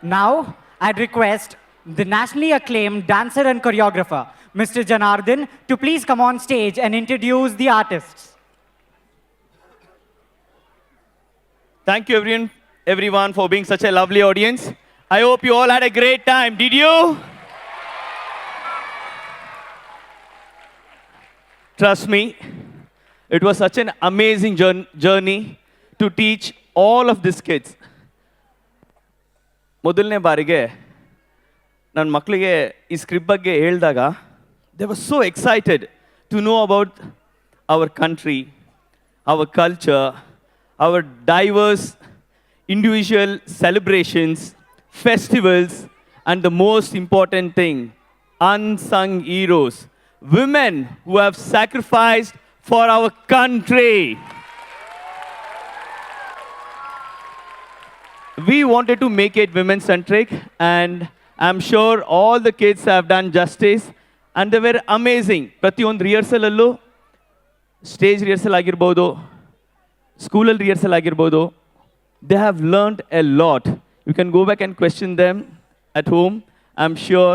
Now, I'd request the nationally acclaimed dancer and choreographer, Mr. Janardhan, to please come on stage and introduce the artists. Thank you, everyone, for being such a lovely audience. I hope you all had a great time. Did you? Trust me, it was such an amazing journey to teach all of these kids. ಮೊದಲನೇ ಬಾರಿಗೆ ನನ್ನ ಮಕ್ಕಳಿಗೆ ಈ script ಬಗ್ಗೆ ಹೇಳಿದಾಗ they were so excited to know about our country, our culture, our diverse individual celebrations, festivals, and the most important thing, unsung heroes, women who have sacrificed for our country. We wanted to make it women-centric, and I'm sure all the kids have done justice, and they were amazing. ಪ್ರತಿಯೊಂದು ರಿಹರ್ಸಲಲ್ಲೂ stage rehearsal ಆಗಿರ್ಬೋದು, ಸ್ಕೂಲಲ್ಲಿ rehearsal ಆಗಿರ್ಬೋದು, they have learned a lot. You can go back and question them at home. I'm sure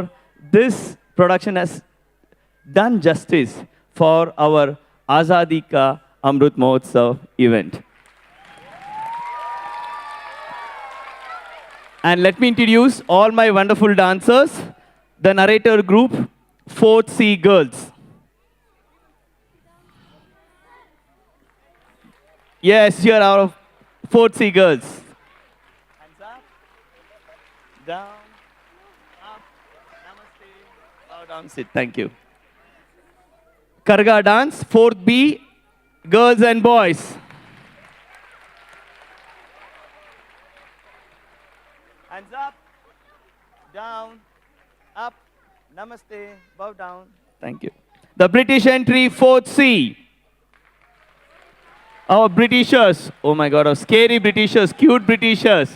this production has done justice for our Azadi Ka Amrut Mahotsav event. And let me introduce all my wonderful dancers, the narrator group, 4th C Girls. Yes, here are 4th C Girls. Hands up, down, up, namaste, bow down, sit. Thank you. Karga dance, 4th B, girls and boys. Hands up, down, up, namaste, bow down. Thank you. The British entry, 4th C. Our Britishers, oh my God, our scary Britishers, cute Britishers.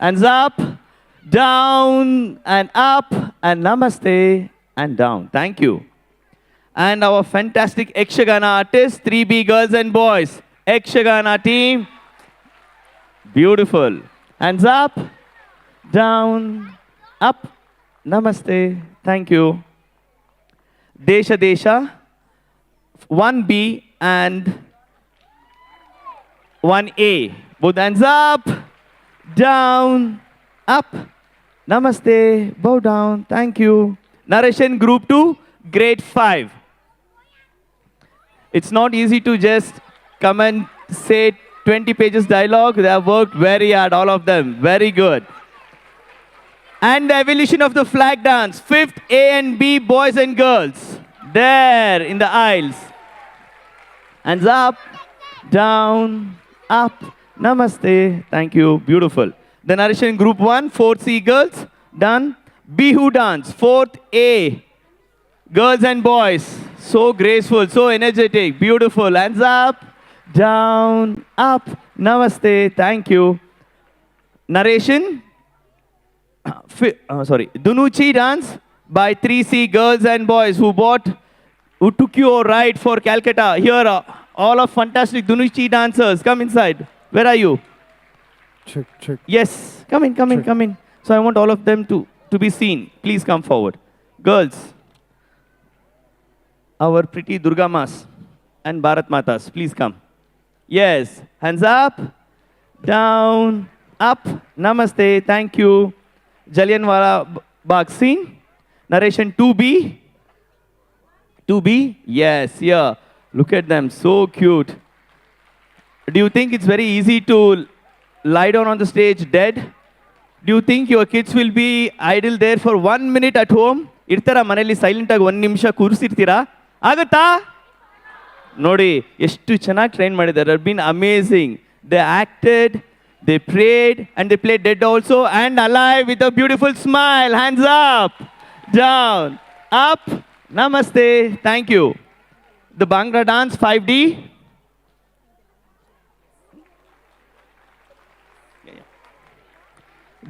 Hands up, down, and up, and namaste, and down. Thank you. And our fantastic Ekshagana artists, 3B girls and boys. Ekshagana team, beautiful. Hands up, down, up, namaste, thank you. Desha Desha, 1B and 1A. Both hands up, down, up, namaste, bow down, thank you. Narration group 2, grade 5. It's not easy to just come and say 20 pages dialogue. They have worked very hard, all of them. Very good. And the evolution of the flag dance, 5th A and B boys and girls. There in the aisles. Hands up, down, up, namaste. Thank you, beautiful. The narration group 1, 4th C girls, done. Bihu dance, 4th A, girls and boys. So graceful, so energetic, beautiful. Hands up, down, up, namaste, thank you. Narration, Dunuchi dance by 3C girls and boys who took you a ride for Calcutta. Here are all of fantastic Dunuchi dancers. Come inside. Where are you? Check. Yes, come in. So I want all of them to be seen. Please come forward. Girls, our pretty Durga Mas and Bharat Matas, please come. Yes, hands up, down, up, namaste, thank you. Jallianwala Bagh scene. Narration 2B. 2B, yes, yeah. Look at them, so cute. Do you think it's very easy to lie down on the stage dead? Do you think your kids will be idle there for 1 minute at home? Irtara maneli silent agi 1 ನಿಮಿಷ ಕೂರಿಸಿರ್ತೀರಾ? ಆಗುತ್ತಾ? ನೋಡಿ ಎಷ್ಟು ಚೆನ್ನಾಗಿ train ಮಾಡಿದ್ದಾರೆ. They've been amazing. They acted, they prayed, and they played dead also and alive with a beautiful smile. Hands up, down, up, namaste, thank you. The Bhangra dance 5D.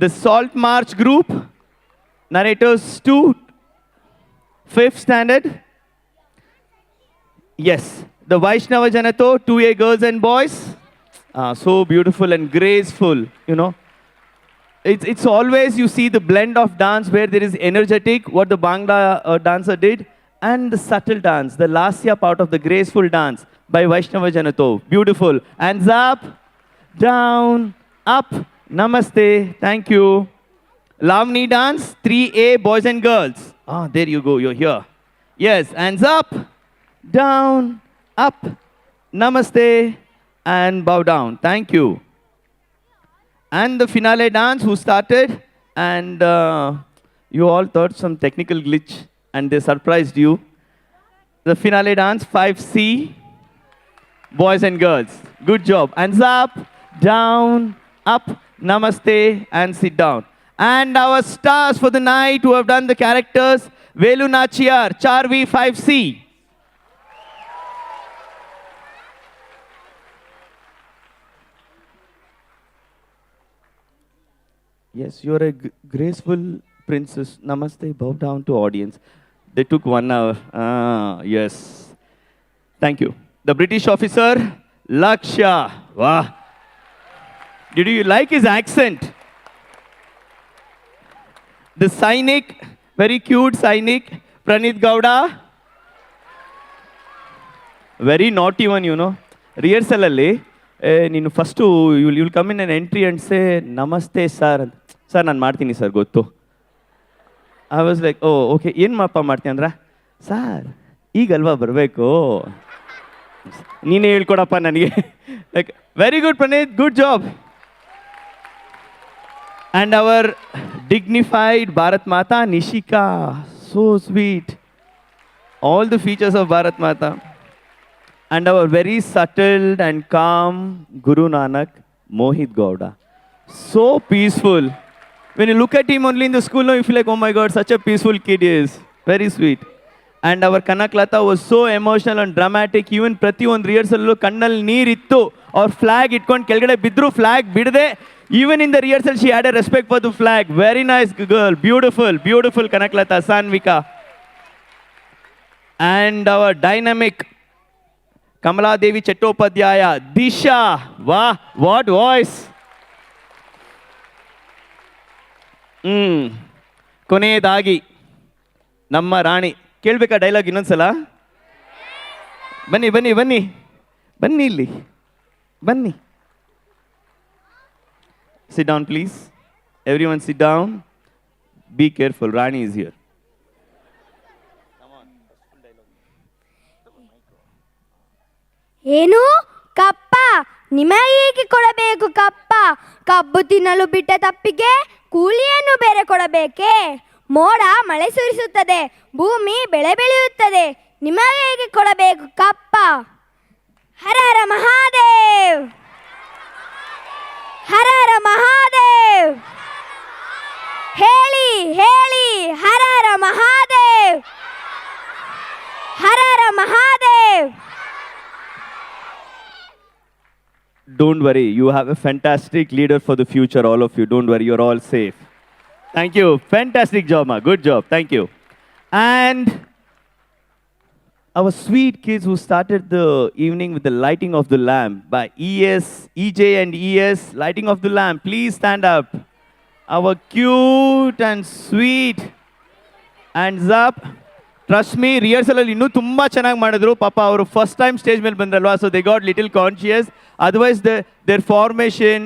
The Salt March group, narrators 2, 5th standard. Yes, the Vaishnava Janato, 2A girls and boys. So beautiful and graceful, you know. It's always you see the blend of dance where there is energetic, what the Bangla dancer did, and the subtle dance, the lasya part of the graceful dance by Vaishnava Janato. Beautiful. Hands up, down, up, namaste, thank you. Lavani dance, 3A boys and girls. Ah, there you go, you're here. Yes, hands up, down, up, namaste, and bow down. Thank you. And the finale dance, who started, and you all thought some technical glitch, and they surprised you. The finale dance, 5C, boys and girls. Good job. Hands up, down, up, namaste, and sit down. And our stars for the night who have done the characters, Velu Nachiyar, Charvi 5C. Yes, you're a graceful princess. Namaste, bow down to audience. They took 1 hour. Ah, yes. Thank you. The British officer, Lakshya. Wow. Did you like his accent? The Sainik, very cute Sainik, Pranit Gowda. Very naughty one, you know. Rehearsal alli, ನೀನು first you'll come in an entry and say, ನಮಸ್ತೆ sir ಅಂತ. Sir ನಾನು ಮಾಡ್ತೀನಿ sir ಗೊತ್ತು. I was like, oh, okay, ಏನು ಮಾಪ ಮಾಡ್ತೀನಿ ಅಂದ್ರೆ, sir ಈಗಲ್ವಾ ಬರಬೇಕು, ನೀನೇ ಹೇಳ್ಕೊಡಪ್ಪ ನನಗೆ. Like, very good Pranit, good job. And our dignified Bharat Mata, Nishika, so sweet. All the features of Bharat Mata. And our very subtle and calm Guru Nanak, Mohit Gowda. So peaceful. When you look at him only in the school, you feel like, oh my God, such a peaceful kid he is. Very sweet. And our Kanaklata was so emotional and dramatic. Even Prati on rehearsal, kannal neer ittu, or flag itkond kelgade bidru, flag bidde. Even in the rehearsal, she had a respect for the flag. Very nice girl. Beautiful, beautiful Kanaklata, Sanvika. And our dynamic Kamala Devi Chattopadhyaya, Disha. Wow, what voice. ಕೊನೆಯದಾಗಿ ನಮ್ಮ ರಾಣಿ. ಕೇಳಬೇಕಾ dialogue ಇನ್ನೊಂದ್ಸಲ? ಬನ್ನಿ ಬನ್ನಿ ಬನ್ನಿ ಬನ್ನಿ ಇಲ್ಲಿ ಬನ್ನಿ. Sit down, please. Everyone sit down. Be careful. Rani is here. ಏನು ಕಪ್ಪ ನಿಮಗೆ ಕೊಡಬೇಕು ಕಪ್ಪ, ಕಬ್ಬು ತಿನ್ನಲು ಬಿಟ್ಟ ತಪ್ಪಿಗೆ ಕೂಲಿಯನ್ನು ಬೇರೆ ಕೊಡಬೇಕೆ? ಮೋಡ ಮಳೆ ಸುರಿಸುತ್ತದೆ, ಭೂಮಿ ಬೆಳೆ ಬೆಳೆಯುತ್ತದೆ, ನಿಮಗೆ ಹೇಗೆ ಕೊಡಬೇಕು ಕಪ್ಪ? ಹರ ಹರ ಮಹಾದೇವ್, ಹರ ಹರ ಮಹಾದೇವ್, ಹೇಳಿ ಹೇಳಿ ಹರ ಹರ ಮಹಾದೇವ್, ಹರ ಹರ Mahadev. Don't worry, you have a fantastic leader for the future, all of you. Don't worry, you're all safe. Thank you. Fantastic job, ma. Good job. Thank you. And our sweet kids who started the evening with the lighting of the lamp by EJ and ES, lighting of the lamp. Please stand up. Our cute and sweet. Hands up. Trust me, rehearsal alli innu tumba chanagi madidru. Papa avaru first time stage mele bandralva, so they got little conscious. Otherwise, their formation,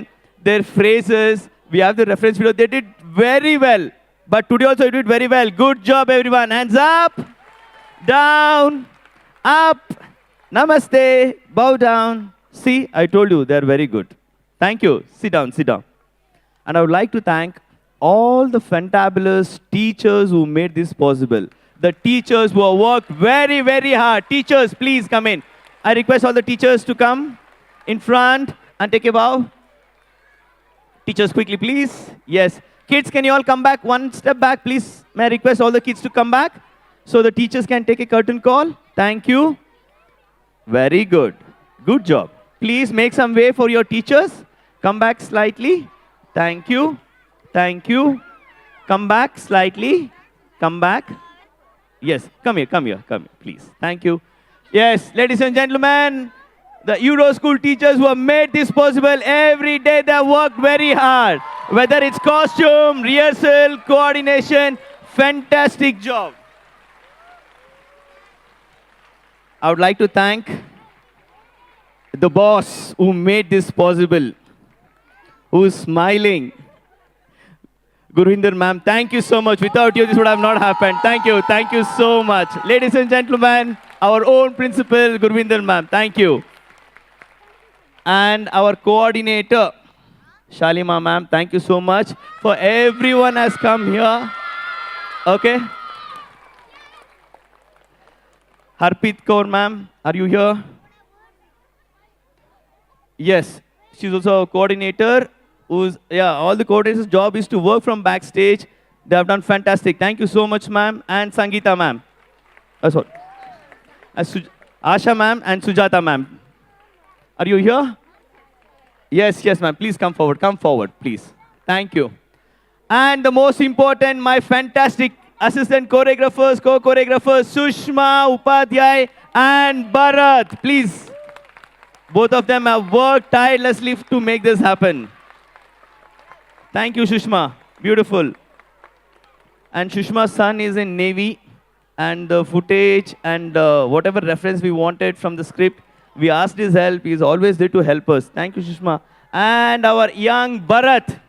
their phrases, we have the reference video. They did very well. But today also you did very well. Good job, everyone. Hands up, down, up, namaste, bow down. See, I told you, they're very good. Thank you. Sit down, sit down. And I would like to thank all the fantabulous teachers who made this possible. The teachers who have worked very, very hard. Teachers, please come in. I request all the teachers to come in front and take a bow. Teachers, quickly, please. Yes. Kids, can you all come back? One step back, please. May I request all the kids to come back so the teachers can take a curtain call? Thank you. Very good. Good job. Please make some way for your teachers. Come back slightly. Thank you. Thank you. Come back slightly. Come back. Yes, come here, please. Thank you. Yes, ladies and gentlemen, the Euro School teachers who have made this possible every day, they have worked very hard. Whether it's costume, rehearsal, coordination, fantastic job. I would like to thank the boss who made this possible, who is smiling. Gurvinder ma'am, thank you so much. Without you, this would have not happened. Thank you so much. Ladies and gentlemen, our own principal, Gurvinder ma'am, thank you. And our coordinator, Shalima ma'am, thank you so much. For everyone has come here. Okay. Harpreet Kaur ma'am, are you here? Yes, she's also a coordinator. All the coordinators' job is to work from backstage. They have done fantastic. Thank you so much, ma'am. And Sangeeta ma'am. Asha ma'am and Sujata ma'am. Are you here? Yes, ma'am. Please come forward, please. Thank you. And the most important, my fantastic assistant choreographers, co-choreographers, Sushma, Upadhyay, and Bharat. Please. Both of them have worked tirelessly to make this happen. Thank you, Sushma. Beautiful. And Sushma's son is in Navy, and the footage and whatever reference we wanted from the script, we asked his help. He's always there to help us. Thank you, Sushma. And our young Bharat.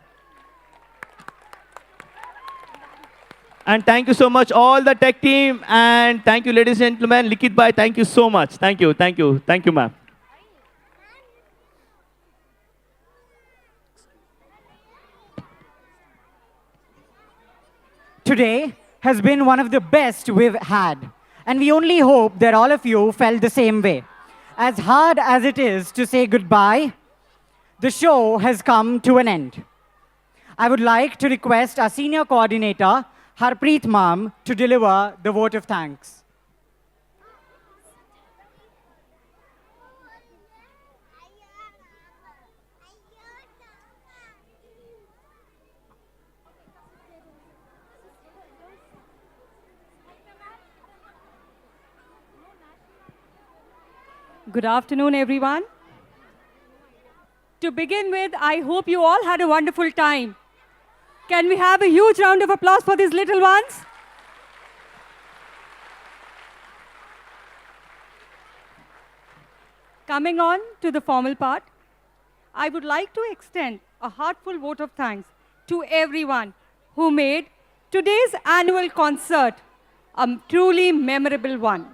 And thank you so much, all the tech team. And thank you, ladies and gentlemen. Likit Bhai, thank you so much. Thank you, ma'am. Today has been one of the best we've had, and we only hope that all of you felt the same way. As hard as it is to say goodbye, the show has come to an end. I would like to request our senior coordinator, Harpreet ma'am, to deliver the vote of thanks. Good afternoon, everyone. To begin with, I hope you all had a wonderful time. Can we have a huge round of applause for these little ones? Coming on to the formal part, I would like to extend a heartfelt vote of thanks to everyone who made today's annual concert a truly memorable one.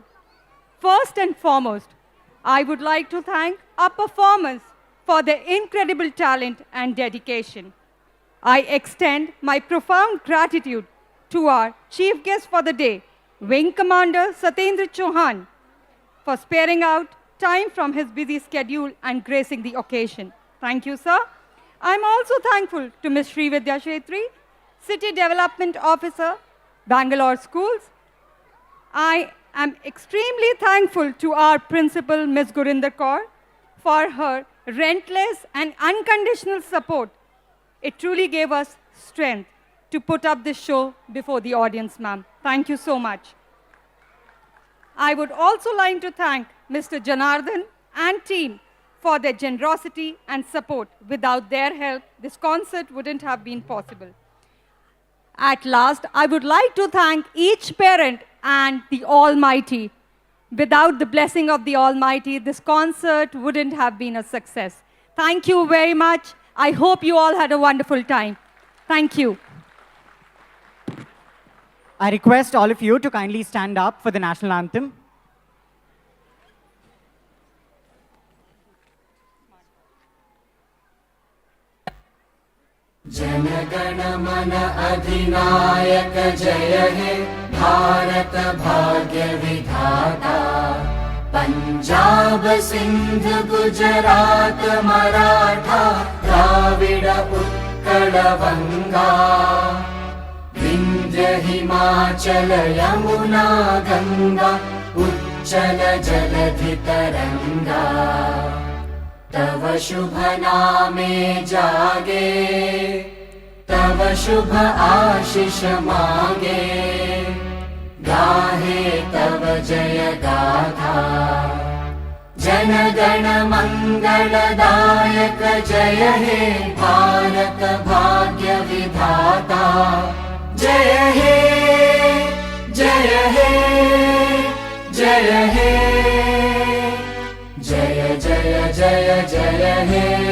First and foremost, I would like to thank our performers for their incredible talent and dedication. I extend my profound gratitude to our chief guest for the day, Wing Commander Satyendra Chauhan, for sparing out time from his busy schedule and gracing the occasion. Thank you, sir. I'm also thankful to Ms. Srividya Shetri, City Development Officer, Bangalore Schools. I am extremely thankful to our principal, Ms. Gurinder Kaur, for her relentless and unconditional support. It truly gave us strength to put up this show before the audience, ma'am. Thank you so much. I would also like to thank Mr. Janardhan and team for their generosity and support. Without their help, this concert wouldn't have been possible. At last, I would like to thank each parent and the Almighty. Without the blessing of the Almighty, this concert wouldn't have been a success. Thank you very much. I hope you all had a wonderful time. Thank you. I request all of you to kindly stand up for the national anthem. जनगण मन अधिनायक जय हे भारत भाग्य विधाता पंजाब सिंध गुजरात मराठा द्राविड उत्कल बंगा विंध्य हिमाचल यमुना गंगा उच्चल जलधि तरंगा तव शुभ नामे जागे तव शुभ आशीष मांगे गाहे तव जय गाथा जनगण मंगलदायक जय हे भारत भाग्य विधाता जय हे जय हे जय हे जय जय जय जय हे